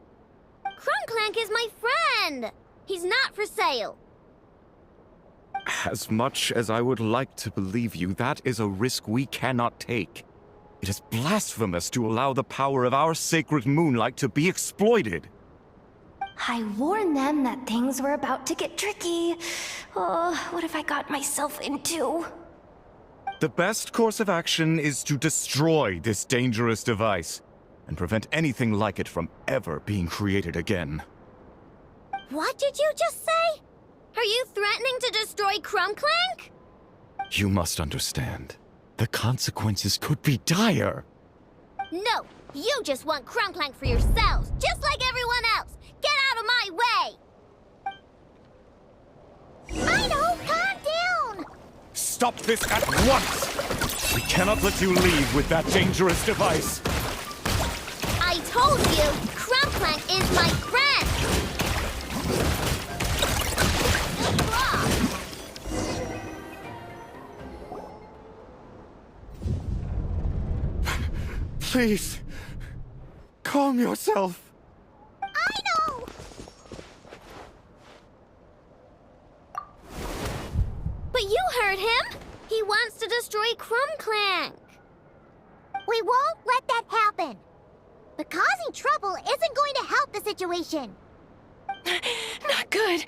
Crumclank is my friend! He's not for sale. As much as I would like to believe you, that is a risk we cannot take. It is blasphemous to allow the power of our sacred moonlight to be exploited. I warned them that things were about to get tricky. Oh, what have I got myself into? The best course of action is to destroy this dangerous device and prevent anything like it from ever being created again. What did you just say? Are you threatening to destroy Crumbclank? You must understand. The consequences could be dire. No, you just want Crumbclank for yourselves, just like everyone else. Get out of my way! I know, calm down! Stop this at once! We cannot let you leave with that dangerous device. I told you, Crumbclank is my friend! Please, calm yourself. I know! But you heard him! He wants to destroy Crumbclank! We won't let that happen. But causing trouble isn't going to help the situation. Not good.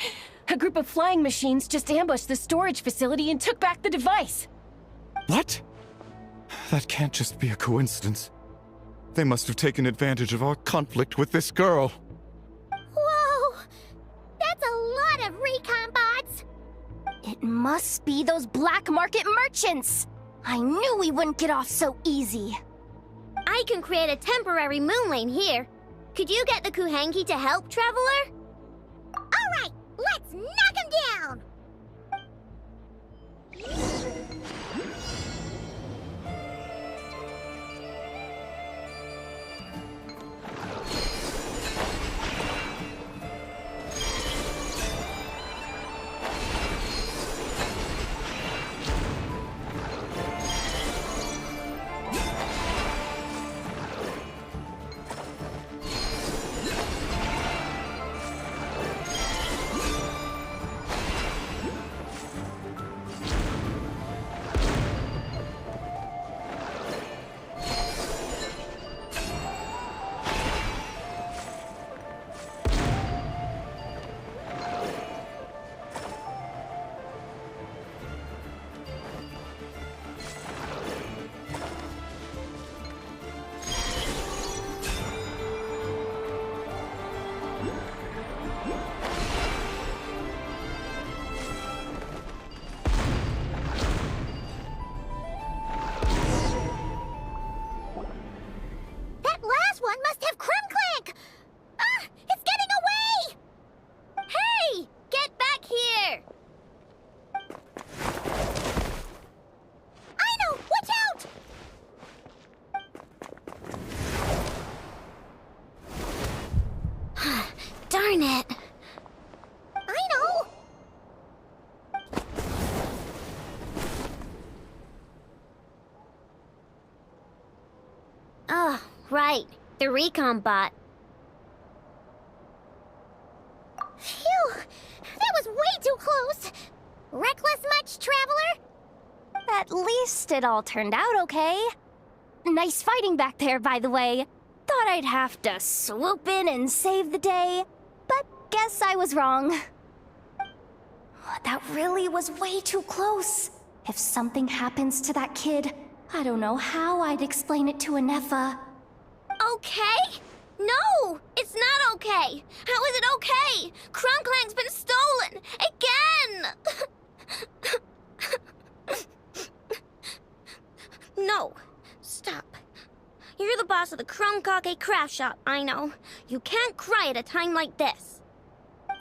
A group of flying machines just ambushed the storage facility and took back the device. What? That can't just be a coincidence. They must have taken advantage of our conflict with this girl. Whoa! That's a lot of recon bots! It must be those black market merchants! I knew we wouldn't get off so easy. I can create a temporary moon lane here. Could you get the Kuhangi to help, Traveler? Alright, let's knock him down! Darn it. I know! Oh, right. The recon bot. Phew! That was way too close! Reckless much, Traveler? At least it all turned out okay. Nice fighting back there, by the way. Thought I'd have to swoop in and save the day, but guess I was wrong. That really was way too close. If something happens to that kid, I don't know how I'd explain it to Anefa. Okay? No! It's not okay! How is it okay? Crumbclank's been stolen! Again! No. Stop. You're the boss of the Crumbcake craft shop, I know. You can't cry at a time like this.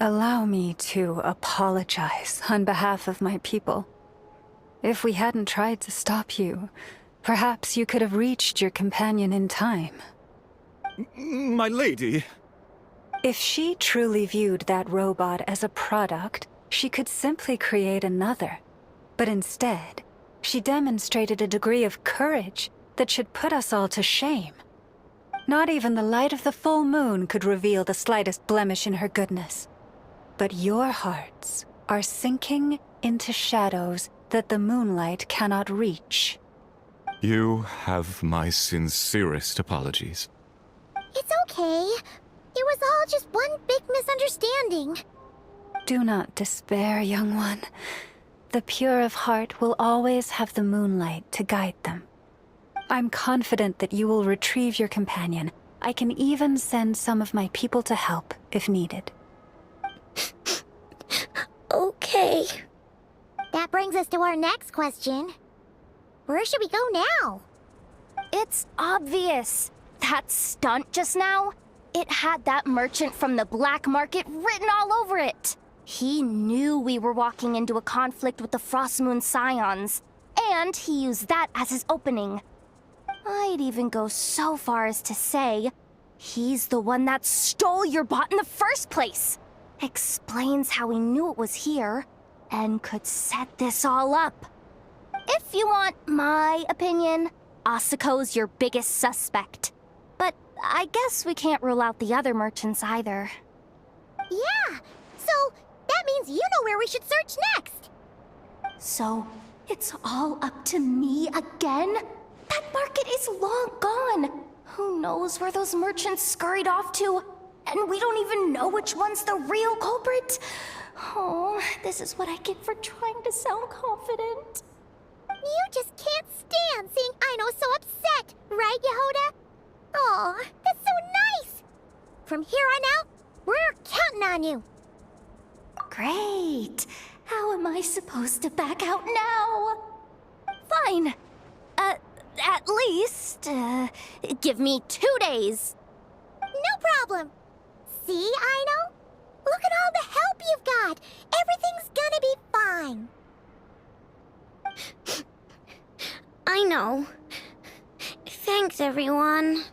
Allow me to apologize on behalf of my people. If we hadn't tried to stop you, perhaps you could have reached your companion in time. My lady. If she truly viewed that robot as a product, she could simply create another. But instead, she demonstrated a degree of courage that should put us all to shame. Not even the light of the full moon could reveal the slightest blemish in her goodness. But your hearts are sinking into shadows that the moonlight cannot reach. You have my sincerest apologies. It's okay. It was all just one big misunderstanding. Do not despair, young one. The pure of heart will always have the moonlight to guide them. I'm confident that you will retrieve your companion. I can even send some of my people to help if needed. Okay. That brings us to our next question. Where should we go now? It's obvious. That stunt just now, it had that merchant from the black market written all over it. He knew we were walking into a conflict with the Frostmoon Scions, and he used that as his opening. I'd even go so far as to say, he's the one that stole your bot in the first place. Explains how he knew it was here, and could set this all up. If you want my opinion, Asuko's your biggest suspect. But I guess we can't rule out the other merchants either. Yeah, so that means you know where we should search next. So, it's all up to me again? That market is long gone. Who knows where those merchants scurried off to? And we don't even know which one's the real culprit. Oh, this is what I get for trying to sound confident. You just can't stand seeing Aino so upset, right, Yehoda? Aw, that's so nice! From here on out, we're counting on you. Great. How am I supposed to back out now? Fine. At least, give me 2 days. No problem. See, Aino? Look at all the help you've got. Everything's gonna be fine. I know. Thanks, everyone.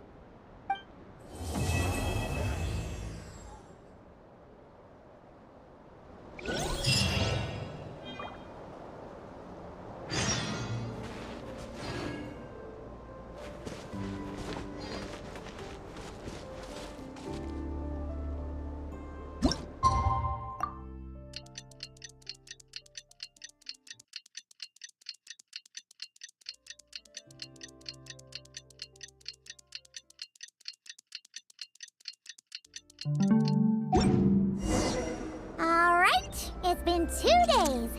Alright, it's been 2 days.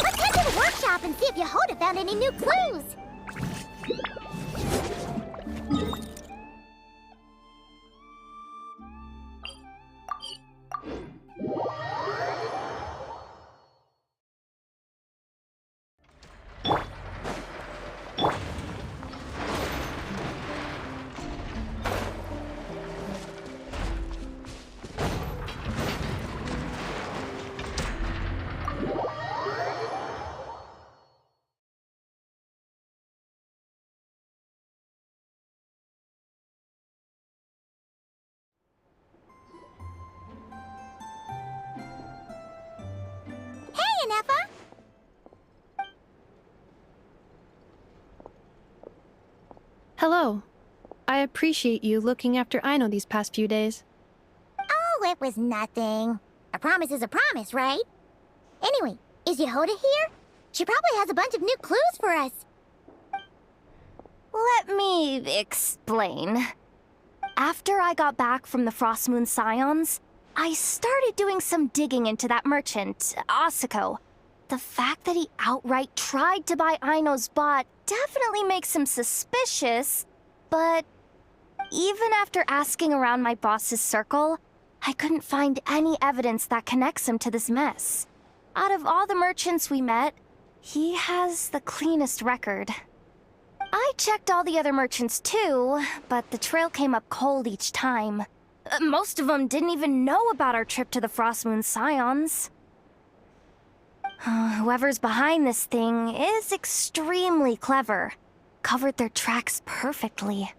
Let's head to the workshop and see if Yehoda found any new clues. Hey, Anefa! Hello. I appreciate you looking after Aino these past few days. Oh, it was nothing. A promise is a promise, right? Anyway, is Yehoda here? She probably has a bunch of new clues for us. Let me explain. After I got back from the Frostmoon Scions, I started doing some digging into that merchant, Asuko. The fact that he outright tried to buy Aino's bot definitely makes him suspicious, but even after asking around my boss's circle, I couldn't find any evidence that connects him to this mess. Out of all the merchants we met, he has the cleanest record. I checked all the other merchants too, but the trail came up cold each time. Most of them didn't even know about our trip to the Frostmoon Scions. Whoever's behind this thing is extremely clever. Covered their tracks perfectly.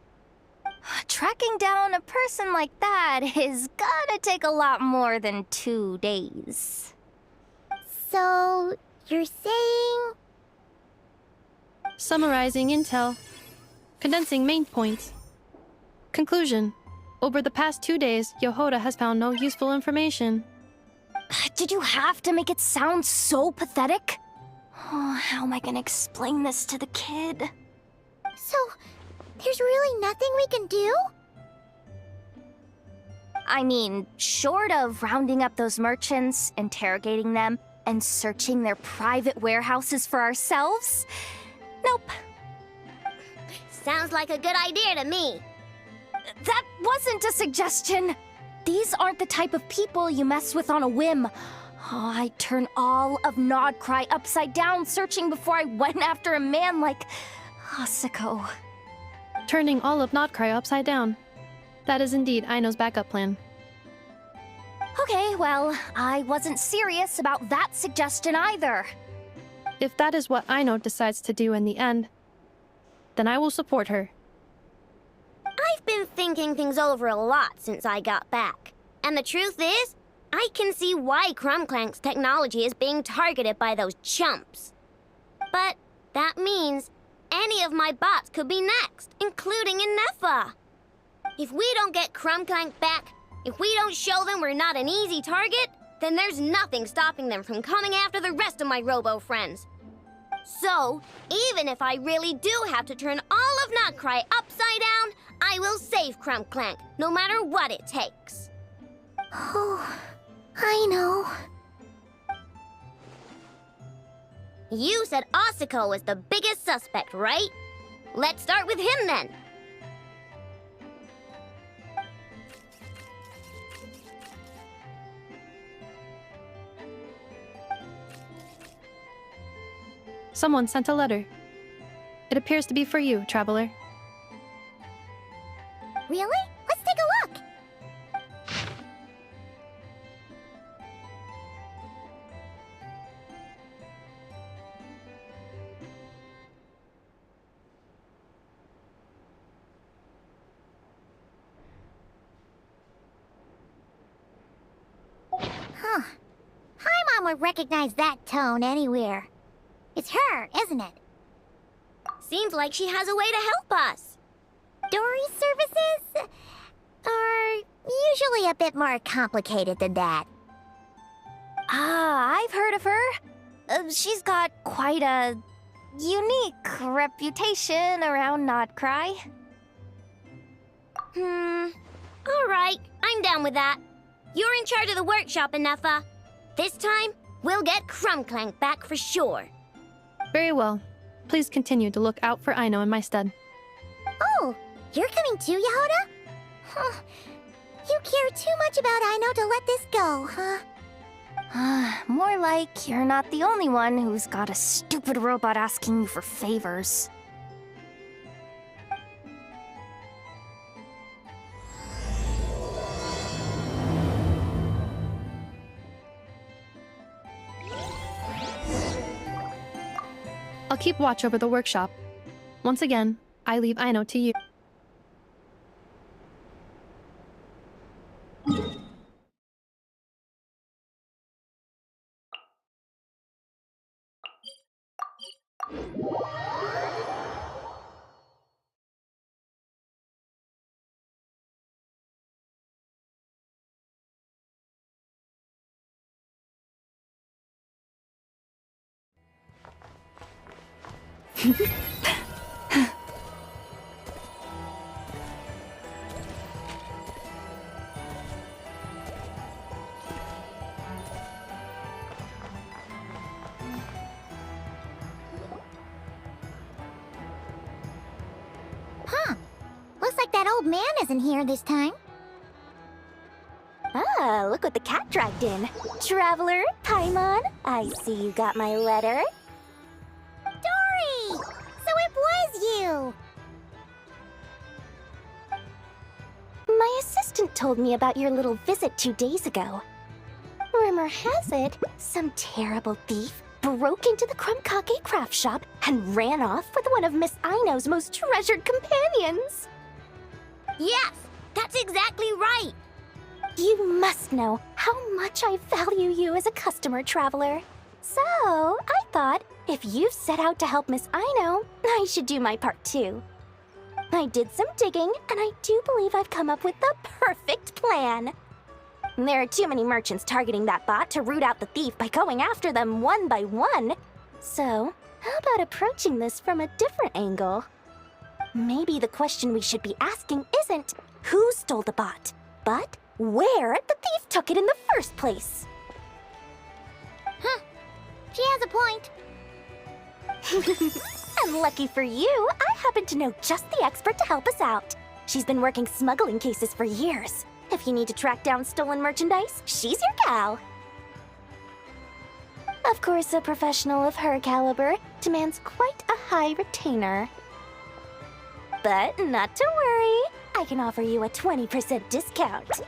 Tracking down a person like that is gonna take a lot more than 2 days. So, you're saying... Summarizing intel. Condensing main points. Conclusion. Over the past 2 days, Yehoda has found no useful information. Did you have to make it sound so pathetic? Oh, how am I gonna explain this to the kid? So, there's really nothing we can do? I mean, short of rounding up those merchants, interrogating them, and searching their private warehouses for ourselves? Nope. Sounds like a good idea to me. That wasn't a suggestion. These aren't the type of people you mess with on a whim. Oh, I'd turn all of Nodcry upside down searching before I went after a man like Asako. Turning all of Nodcry upside down. That is indeed Aino's backup plan. Okay, well, I wasn't serious about that suggestion either. If that is what Aino decides to do in the end, then I will support her. I've been thinking things over a lot since I got back. And the truth is, I can see why Crumclank's technology is being targeted by those chumps. But that means any of my bots could be next, including Inefa. If we don't get Crumclank back, if we don't show them we're not an easy target, then there's nothing stopping them from coming after the rest of my robo friends. So, even if I really do have to turn all of Nodcry upside down, I will save Crumclank, no matter what it takes. Oh, I know. You said Asako was the biggest suspect, right? Let's start with him then. Someone sent a letter. It appears to be for you, Traveler. Really? Let's take a look! Huh. Paimon would recognize that tone anywhere. It's her, isn't it? Seems like she has a way to help us. Dory services are usually a bit more complicated than that. Ah, I've heard of her. She's got quite a unique reputation around Nodcry. Alright, I'm down with that. You're in charge of the workshop, Inefa. This time, we'll get Crumclank back for sure. Very well. Please continue to look out for Aino in my stead. Oh, you're coming too, Yahoda? Huh. You care too much about Aino to let this go, huh? More like you're not the only one who's got a stupid robot asking you for favors. I'll keep watch over the workshop. Once again, I leave Aino to you. Huh. Looks like that old man isn't here this time. Ah, look what the cat dragged in. Traveler, Paimon, I see you got my letter. Dory! So it was you! My assistant told me about your little visit 2 days ago. Rumor has it, some terrible thief broke into the Crumkake craft shop and ran off with one of Miss Aino's most treasured companions. Yes, that's exactly right. You must know how much I value you as a customer, Traveler. So, I thought, if you've set out to help Miss Aino, I should do my part too. I did some digging, and I do believe I've come up with the perfect plan. There are too many merchants targeting that bot to root out the thief by going after them one by one. So, how about approaching this from a different angle? maybe the question we should be asking isn't who stole the bot, but where the thief took it in the first place. Huh. She has a point. And lucky for you, I happen to know just the expert to help us out. She's been working smuggling cases for years. If you need to track down stolen merchandise, she's your gal. Of course, a professional of her caliber demands quite a high retainer. But not to worry, I can offer you a 20% discount.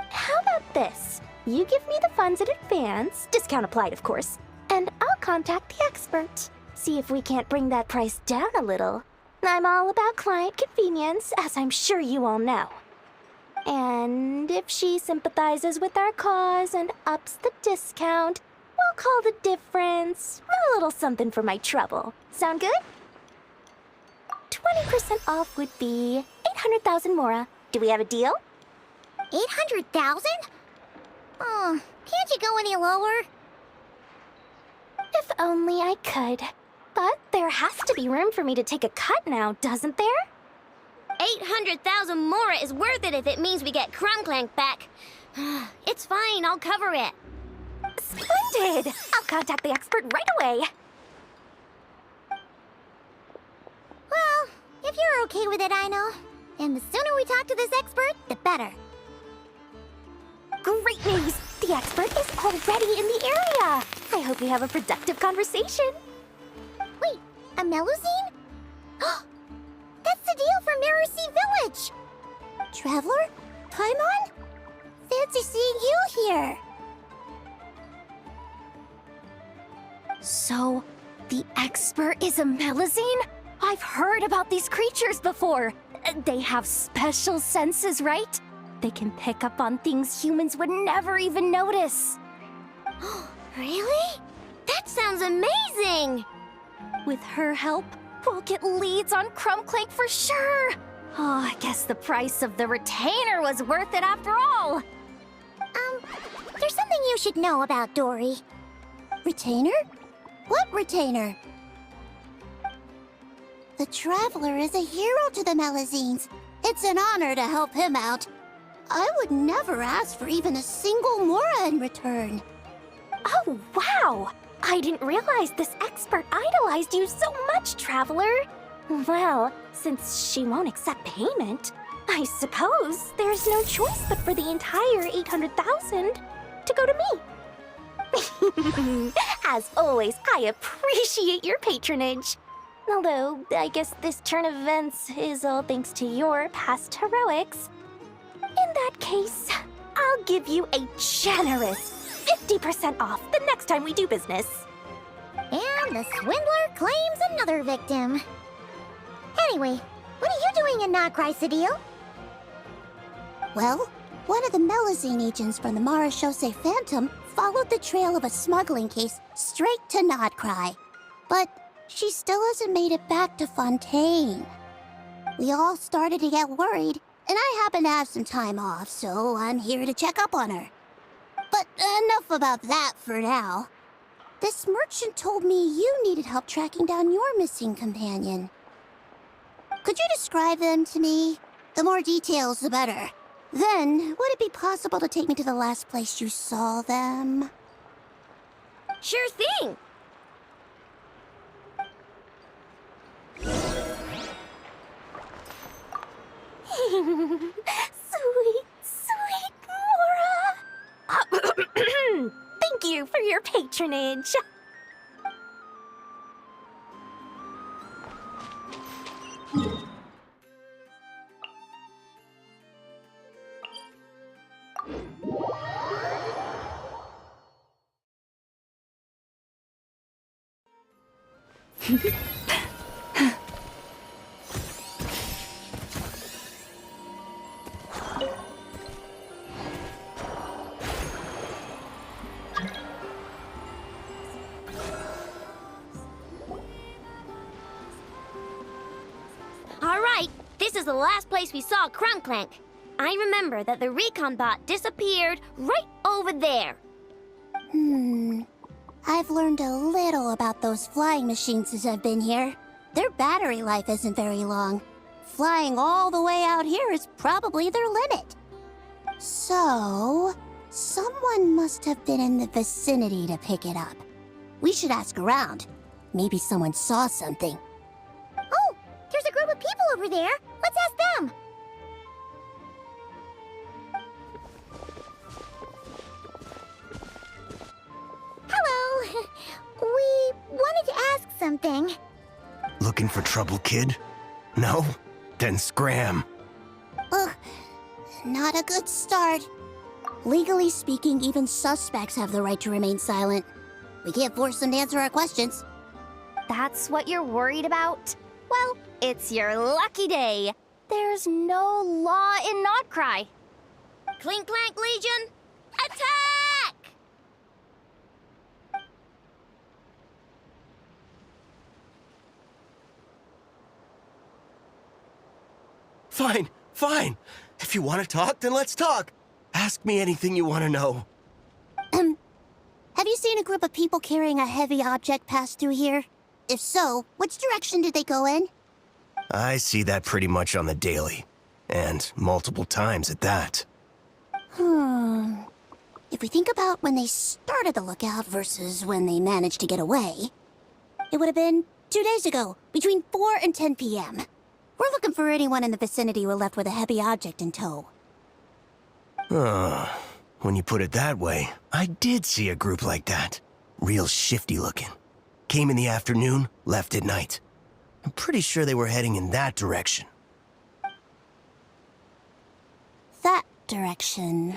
How about this? You give me the funds in advance, discount applied of course, and I'll contact the expert. See if we can't bring that price down a little. I'm all about client convenience, as I'm sure you all know. And if she sympathizes with our cause and ups the discount, we'll call the difference a little something for my trouble. Sound good? 20% off would be 800,000 mora. Do we have a deal? 800,000? Oh, can't you go any lower? If only I could. But there has to be room for me to take a cut now, doesn't there? 800,000 mora is worth it if it means we get Crumbclank back. It's fine, I'll cover it. Splendid! I'll contact the expert right away. Well, if you're okay with it, I know. And the sooner we talk to this expert, the better. Great news! The expert is already in the area! I hope we have a productive conversation. Wait, a Melusine? That's the deal from Mirror Sea Village! Traveler? Paimon? Fancy seeing you here! So, the expert is a Melusine? I've heard about these creatures before. They have special senses, right? They can pick up on things humans would never even notice. Really? That sounds amazing! With her help, we'll get leads on Crumbclank for sure. Oh, I guess the price of the retainer was worth it after all. There's something you should know about Dory. Retainer? What retainer? The Traveler is a hero to the Melusines. It's an honor to help him out. I would never ask for even a single mora in return. Oh, wow! I didn't realize this expert idolized you so much, Traveler. Well, since she won't accept payment, I suppose there's no choice but for the entire 800,000 to go to me. As always, I appreciate your patronage. Although, I guess this turn of events is all thanks to your past heroics. In that case, I'll give you a generous 50% off the next time we do business. And the swindler claims another victim. Anyway, what are you doing in Notcry, Cedille? Well, one of the Melusine agents from the Marechaussee Phantom followed the trail of a smuggling case straight to Notcry. But she still hasn't made it back to Fontaine. We all started to get worried, and I happen to have some time off, so I'm here to check up on her. But enough about that for now. This merchant told me you needed help tracking down your missing companion. Could you describe them to me? The more details, the better. Then, would it be possible to take me to the last place you saw them? Sure thing! Sweet, sweet Mora! Thank you for your patronage. Alright, this is the last place we saw Crumbclank. I remember that the recon bot disappeared right over there. I've learned a little about those flying machines since I've been here. Their battery life isn't very long. Flying all the way out here is probably their limit. So, someone must have been in the vicinity to pick it up. We should ask around. Maybe someone saw something. Oh, there's a group of people over there. Let's ask them. Hello. We wanted to ask something. Looking for trouble, kid? No? Then scram. Ugh, not a good start. Legally speaking, even suspects have the right to remain silent. We can't force them to answer our questions. That's what you're worried about? Well, it's your lucky day. There's no law in Notcry. Clink Clank Legion, attack! Fine, fine. If you want to talk, then let's talk. Ask me anything you want to know. Have you seen a group of people carrying a heavy object pass through here? If so, which direction did they go in? I see that pretty much on the daily. And multiple times at that. If we think about when they started the lookout versus when they managed to get away, it would have been 2 days ago, between 4 and 10 p.m. We're looking for anyone in the vicinity who left with a heavy object in tow. When you put it that way, I did see a group like that. Real shifty looking. Came in the afternoon, left at night. I'm pretty sure they were heading in that direction. That direction,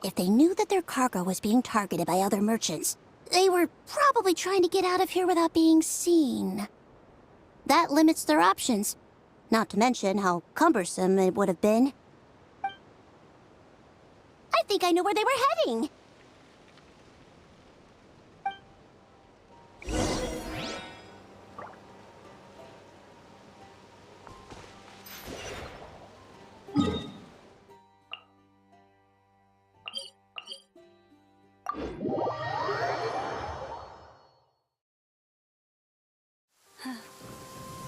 If they knew that their cargo was being targeted by other merchants, they were probably trying to get out of here without being seen. That limits their options. Not to mention how cumbersome it would have been. I think I know where they were heading.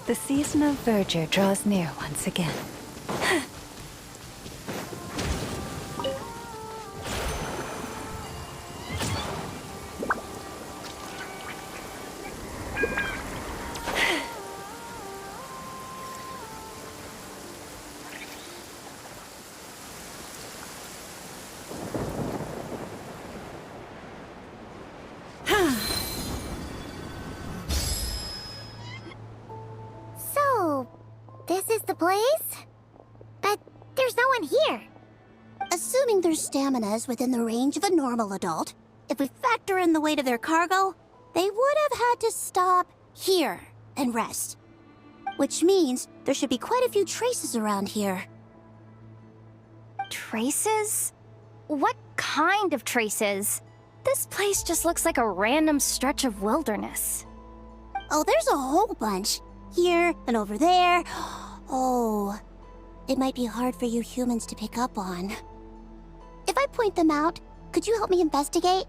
The season of verdure draws near once again. So, this is the place? But there's no one here. Assuming their stamina is within the range of a normal adult, if we factor in the weight of their cargo, they would have had to stop here and rest. Which means there should be quite a few traces around here. Traces? What kind of traces? This place just looks like a random stretch of wilderness. Oh, there's a whole bunch. Here and over there. Oh, it might be hard for you humans to pick up on. If I point them out, could you help me investigate?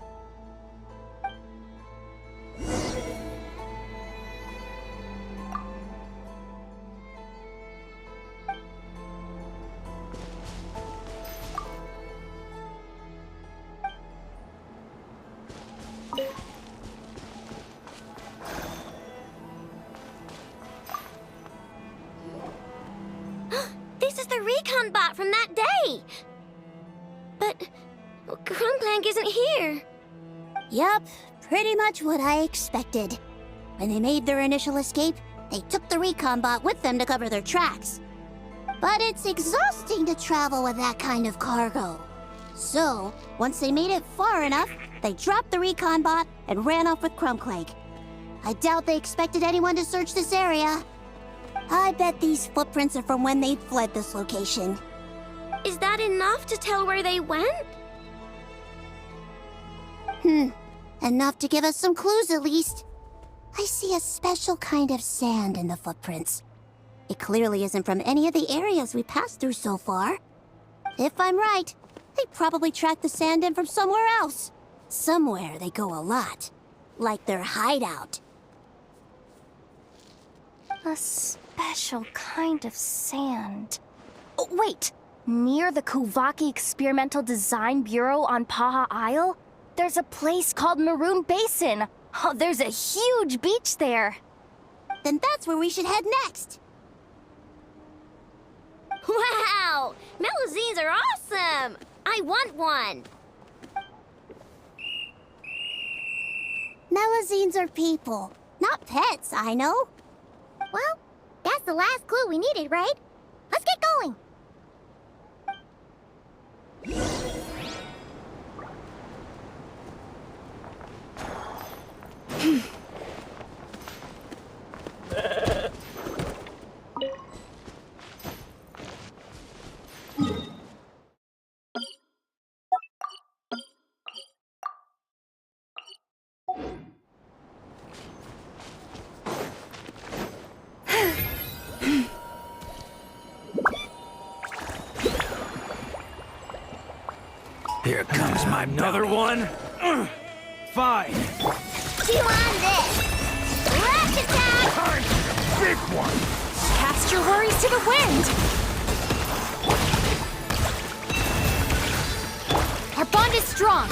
This is the recon bot from that day! But Crumbclank isn't here. Yup, pretty much what I expected. When they made their initial escape, they took the recon bot with them to cover their tracks. But it's exhausting to travel with that kind of cargo. So, once they made it far enough, they dropped the recon bot and ran off with Crumbclank. I doubt they expected anyone to search this area. I bet these footprints are from when they fled this location. Is that enough to tell where they went? Enough to give us some clues at least. I see a special kind of sand in the footprints. It clearly isn't from any of the areas we passed through so far. If I'm right, they probably tracked the sand in from somewhere else. Somewhere they go a lot. Like their hideout. A special kind of sand. Oh, wait! Near the Kuvaki Experimental Design Bureau on Paha Isle, there's a place called Maroon Basin. Oh, there's a huge beach there. Then that's where we should head next. Wow! Melazines are awesome! I want one! Melazines are people, not pets, I know. Well, that's the last clue we needed, right? Let's get going. Here comes my another one. Fine. Chew on this. Rush attack! Big one. Cast your worries to the wind. Our bond is strong.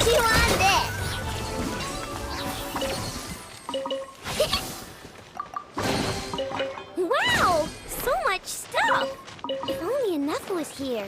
Chew on this. Wow! So much stuff! If only enough was here.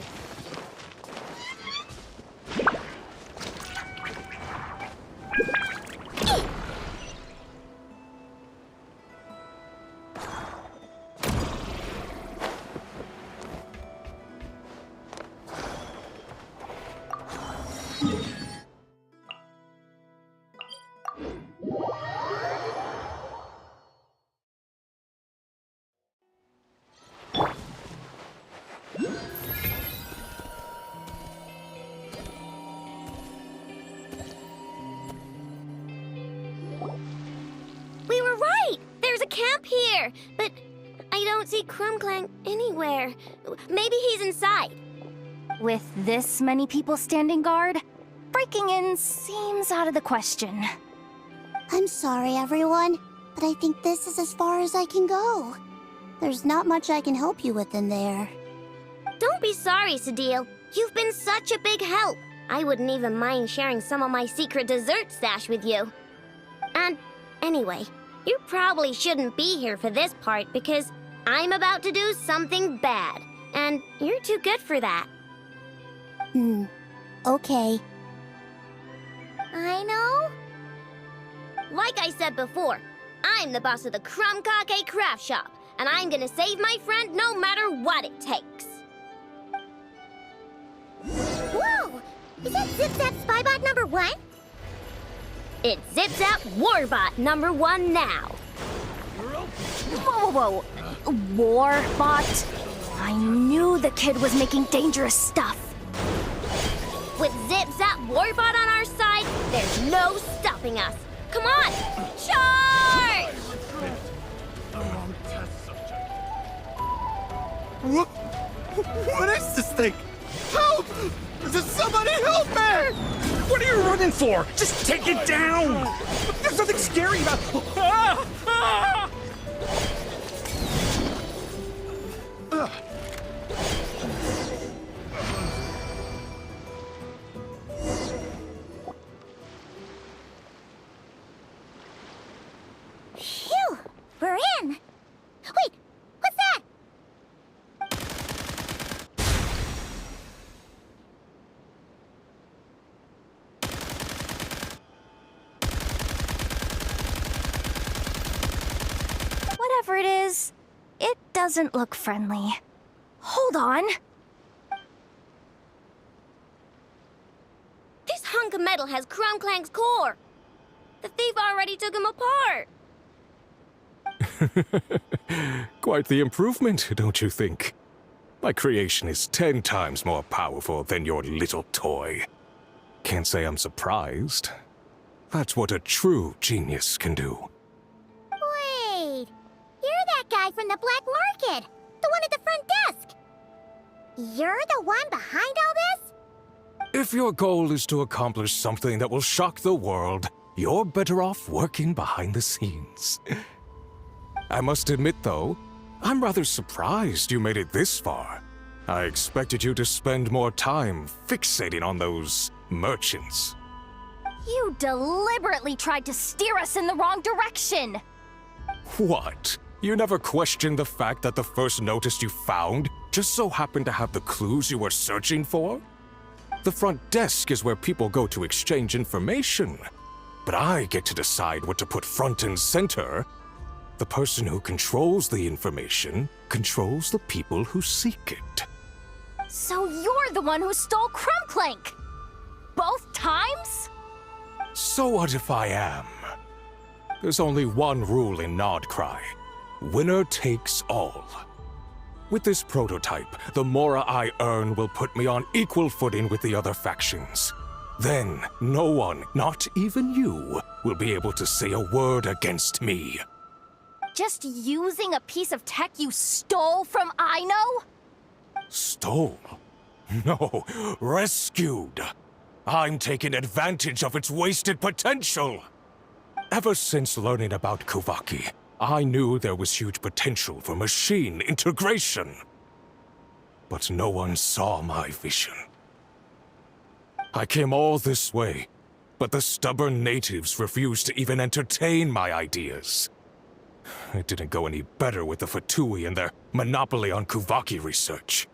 We were right! There's a camp here! But I don't see Crumclang anywhere. Maybe he's inside. With this many people standing guard, breaking in seems out of the question. I'm sorry, everyone, but I think this is as far as I can go. There's not much I can help you with in there. Don't be sorry, Sadil. You've been such a big help. I wouldn't even mind sharing some of my secret dessert stash with you. And anyway, you probably shouldn't be here for this part because I'm about to do something bad. And you're too good for that. Okay. I know. Like I said before, I'm the boss of the Crumcake Craft Shop, and I'm gonna save my friend no matter what it takes. Whoa! Is that Zip-Zap Spybot number 1? It's Zip-Zap Warbot number 1 now. Whoa. Warbot? I knew the kid was making dangerous stuff. With Zip-Zap Warbot on our side, there's no stopping us. Come on, charge! What is this thing? Help! Does somebody help me? What are you running for? Just take it down! There's nothing scary about... Ah! Ah! Phew! We're in! Wait! What's that? Whatever it is, it doesn't look friendly. Hold on. This hunk of metal has Crumclang's core. The thief already took him apart. Quite the improvement, don't you think? My creation is 10 times more powerful than your little toy. Can't say I'm surprised. That's what a true genius can do. Wait! You're that guy from the Black Market! The one at the front desk! You're the one behind all this? If your goal is to accomplish something that will shock the world, you're better off working behind the scenes. I must admit, though, I'm rather surprised you made it this far. I expected you to spend more time fixating on those merchants. You deliberately tried to steer us in the wrong direction! What? You never questioned the fact that the first notice you found just so happened to have the clues you were searching for? The front desk is where people go to exchange information. But I get to decide what to put front and center. The person who controls the information controls the people who seek it. So you're the one who stole Crumbclank! Both times? So what if I am? There's only one rule in Nodcry. Winner takes all. With this prototype, the Mora I earn will put me on equal footing with the other factions. Then, no one, not even you, will be able to say a word against me. Just using a piece of tech you stole from Aino? Stole? No, rescued. I'm taking advantage of its wasted potential. Ever since learning about Kuvaki, I knew there was huge potential for machine integration. But no one saw my vision. I came all this way, but the stubborn natives refused to even entertain my ideas. It didn't go any better with the Fatui and their monopoly on Kuvaki research.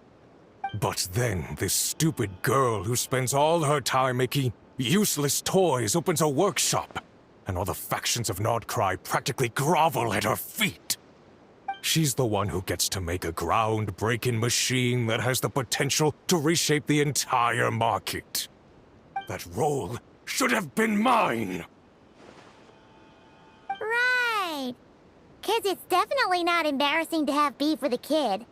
But then this stupid girl who spends all her time making useless toys opens a workshop, and all the factions of Nodcry practically grovel at her feet. She's the one who gets to make a groundbreaking machine that has the potential to reshape the entire market. That role should have been mine! Right. 'Cause it's definitely not embarrassing to have beef with a kid.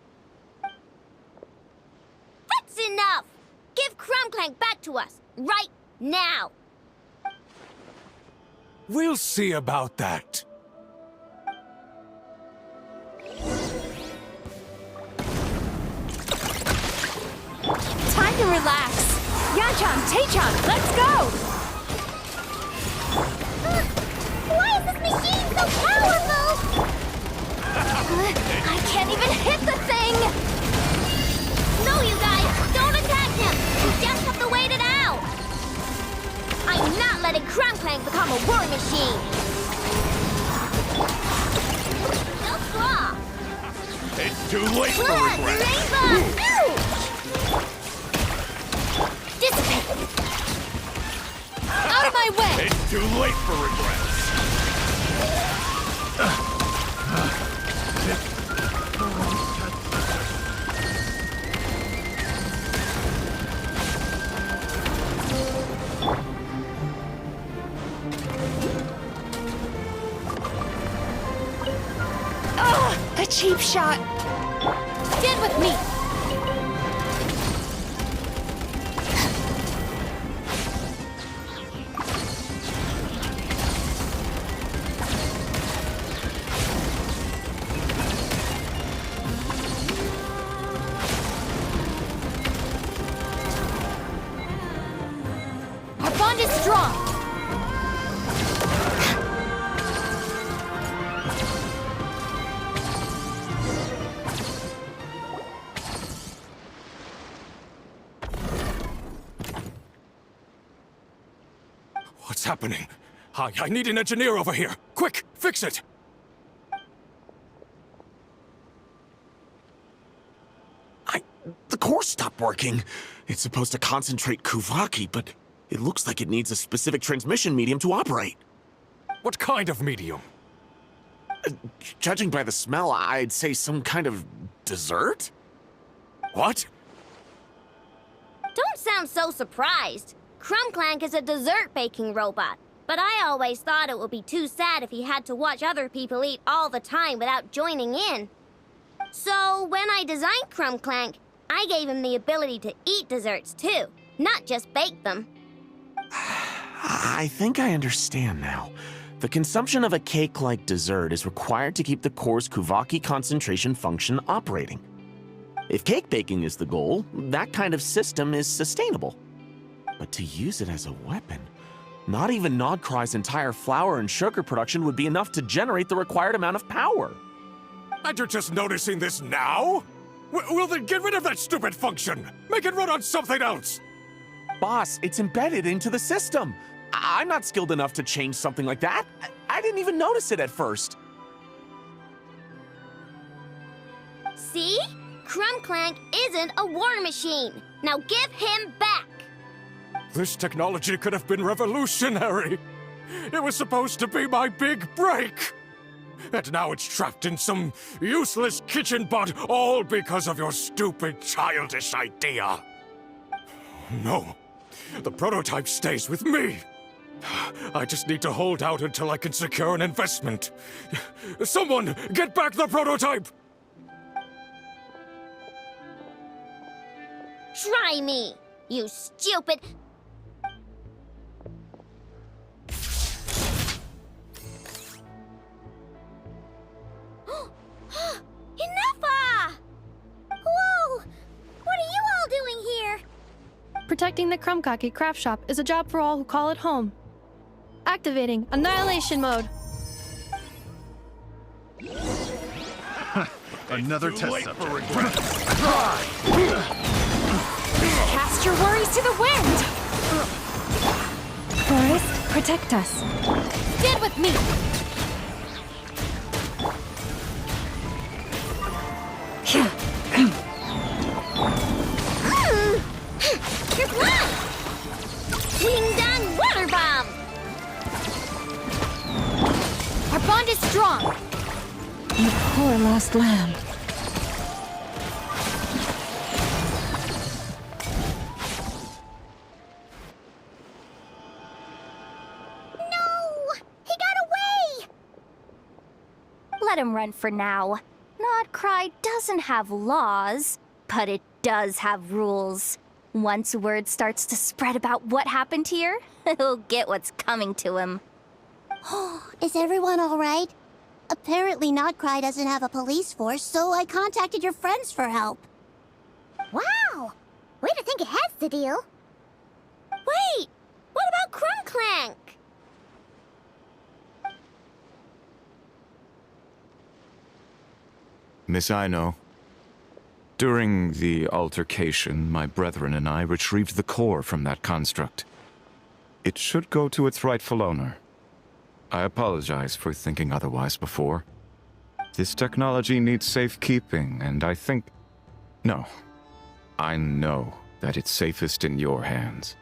That's enough! Give Crumbclank back to us, right now! We'll see about that. Time to relax. Yanchan, Taechan, let's go! Why is this machine so powerful? I can't even hit the thing! No, you guys! Don't attack him! You just have to wait it out! I'm not letting Crumbclank become a war machine! No straw! It's too late for Blood, regret. Rainbow! Ouch! Dissipate! Out of my way! It's too late for regrets. A cheap shot! Stand with me! Our bond is strong! What's happening? I need an engineer over here. Quick, fix it! The core stopped working. It's supposed to concentrate Kuvaki, but it looks like it needs a specific transmission medium to operate. What kind of medium? Judging by the smell, I'd say some kind of dessert? What? Don't sound so surprised. Crumbclank is a dessert baking robot, but I always thought it would be too sad if he had to watch other people eat all the time without joining in. So when I designed Crumbclank, I gave him the ability to eat desserts too, not just bake them. I think I understand now. The consumption of a cake-like dessert is required to keep the core's Kuvaki concentration function operating. If cake baking is the goal, that kind of system is sustainable. But to use it as a weapon, not even Nodcry's entire flour and sugar production would be enough to generate the required amount of power. And you're just noticing this now? Well then get rid of that stupid function! Make it run on something else! Boss, it's embedded into the system. I'm not skilled enough to change something like that. I didn't even notice it at first. See? Crumbclank isn't a war machine. Now give him back. This technology could have been revolutionary. It was supposed to be my big break. And now it's trapped in some useless kitchen bot, all because of your stupid, childish idea. No, the prototype stays with me. I just need to hold out until I can secure an investment. Someone, get back the prototype! Try me, you stupid... Enough! Whoa! What are you all doing here? Protecting the Krumkake craft shop is a job for all who call it home. Activating Annihilation Mode. Another test subject. Cast your worries to the wind! Forest, protect us. Stand with me! You're blind! Ding dong water bomb! Our bond is strong! You poor lost lamb. No! He got away! Let him run for now. Nodcry doesn't have laws, but it does have rules. Once word starts to spread about what happened here, he'll get what's coming to him. Is everyone all right? Apparently Nodcry doesn't have a police force, so I contacted your friends for help. Wow! Way to think ahead, Cedille. Wait! What about Crumbclank? Miss Aino, during the altercation, my brethren and I retrieved the core from that construct. It should go to its rightful owner. I apologize for thinking otherwise before. This technology needs safekeeping, and I think... No. I know that it's safest in your hands.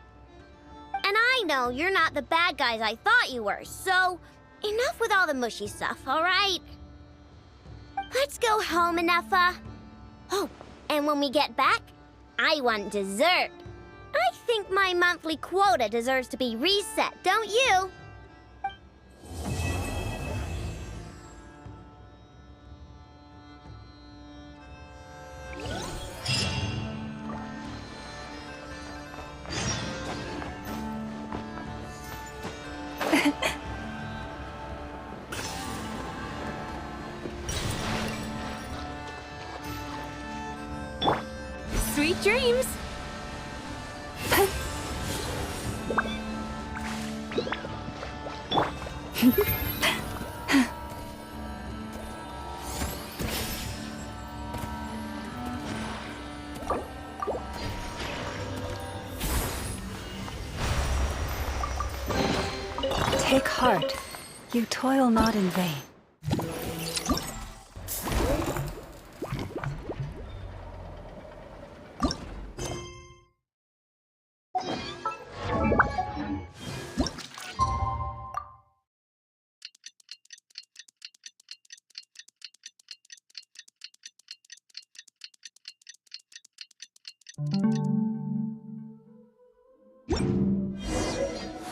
And I know you're not the bad guys I thought you were, so enough with all the mushy stuff, all right? Let's go home, Ineffa. Oh, and when we get back, I want dessert. I think my monthly quota deserves to be reset, don't you? Sweet dreams! Take heart. You toil not in vain.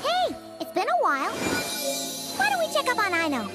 Hey, it's been a while. Why don't we check up on Aino?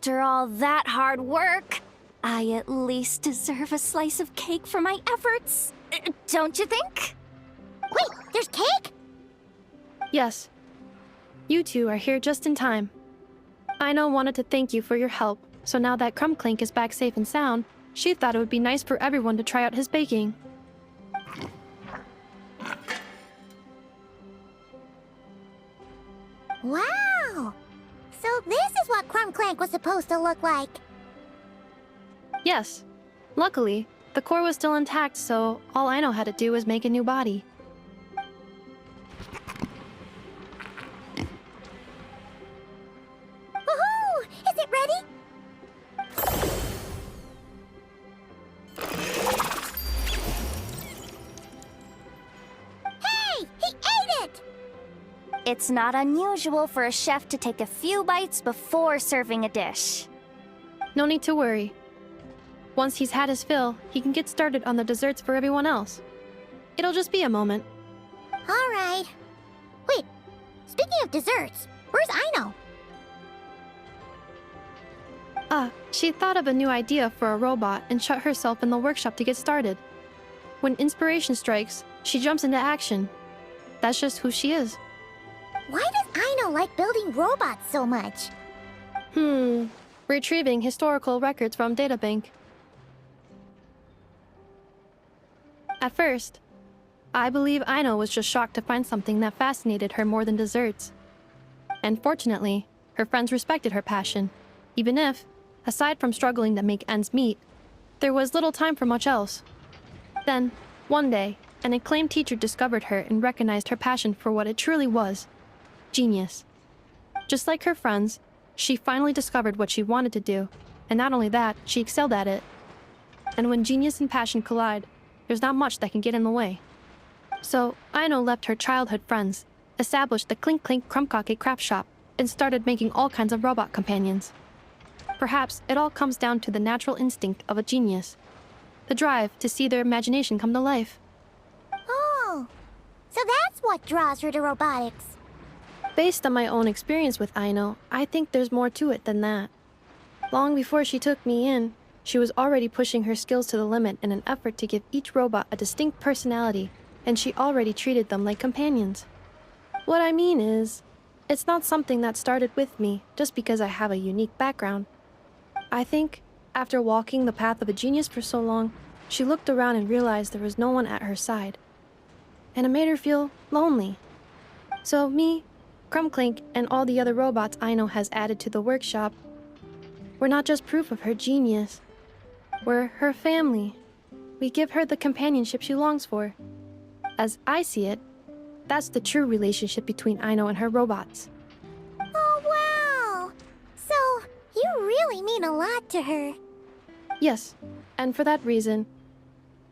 After all that hard work, I at least deserve a slice of cake for my efforts. Don't you think? Wait, there's cake? Yes. You two are here just in time. Aino wanted to thank you for your help, so now that Crumbclink is back safe and sound, she thought it would be nice for everyone to try out his baking. Wow! So this is what Crumbclank was supposed to look like. Yes. Luckily, the core was still intact, so all Aino had to do was make a new body. Woohoo! Is it ready? Hey! He ate it! It's not unusual for a chef to take a few bites before serving a dish. No need to worry. Once he's had his fill, he can get started on the desserts for everyone else. It'll just be a moment. All right. Wait, speaking of desserts, where's Aino? She thought of a new idea for a robot and shut herself in the workshop to get started. When inspiration strikes, she jumps into action. That's just who she is. Why does Aino like building robots so much? Retrieving historical records from databank. At first, I believe Aino was just shocked to find something that fascinated her more than desserts. And fortunately, her friends respected her passion, even if, aside from struggling to make ends meet, there was little time for much else. Then, one day, an acclaimed teacher discovered her and recognized her passion for what it truly was: genius. Just like her friends, she finally discovered what she wanted to do, and not only that, she excelled at it. And when genius and passion collide, there's not much that can get in the way. So, Aino left her childhood friends, established the Clink Clink Crumbkake craft shop, and started making all kinds of robot companions. Perhaps it all comes down to the natural instinct of a genius, the drive to see their imagination come to life. Oh, so that's what draws her to robotics. Based on my own experience with Aino, I think there's more to it than that. Long before she took me in, she was already pushing her skills to the limit in an effort to give each robot a distinct personality, and she already treated them like companions. What I mean is, it's not something that started with me just because I have a unique background. I think, after walking the path of a genius for so long, she looked around and realized there was no one at her side. And it made her feel lonely. So me, Crumbclink, and all the other robots Aino has added to the workshop, we're not just proof of her genius. We're her family. We give her the companionship she longs for. As I see it, that's the true relationship between Aino and her robots. Oh, wow! So, you really mean a lot to her. Yes, and for that reason,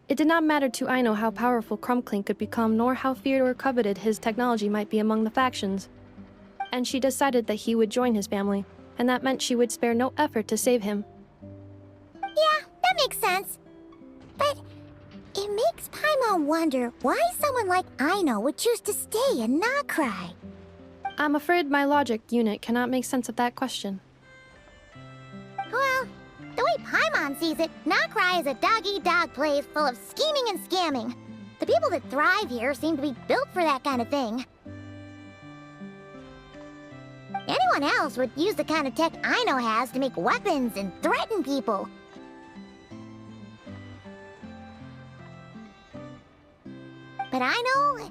it did not matter to Aino how powerful Crumbclink could become, nor how feared or coveted his technology might be among the factions. And she decided that he would join his family, and that meant she would spare no effort to save him. Yeah, that makes sense. But it makes Paimon wonder why someone like Aino would choose to stay and not cry. I'm afraid my logic unit cannot make sense of that question. Well, the way Paimon sees it, Nokrai is a dog-eat-dog place full of scheming and scamming. The people that thrive here seem to be built for that kind of thing. Anyone else would use the kind of tech Aino has to make weapons and threaten people. But Aino,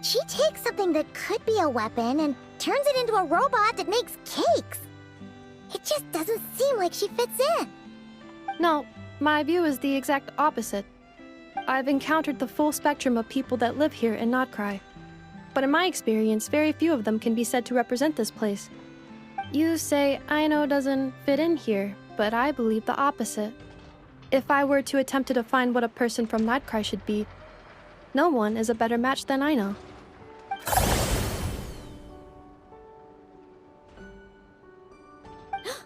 she takes something that could be a weapon and turns it into a robot that makes cakes. It just doesn't seem like she fits in. No, my view is the exact opposite. I've encountered the full spectrum of people that live here in Notcry. But in my experience, very few of them can be said to represent this place. You say Aino doesn't fit in here, but I believe the opposite. If I were to attempt to define what a person from Notcry should be, no one is a better match than Aino.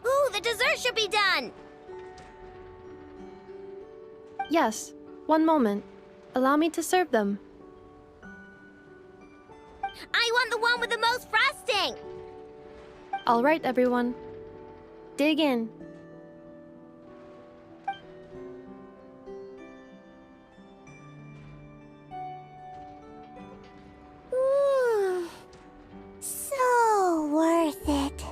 Ooh, the dessert should be done! Yes, one moment. Allow me to serve them. I want the one with the most frosting! All right, everyone. dig in. So worth it.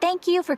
Thank you for...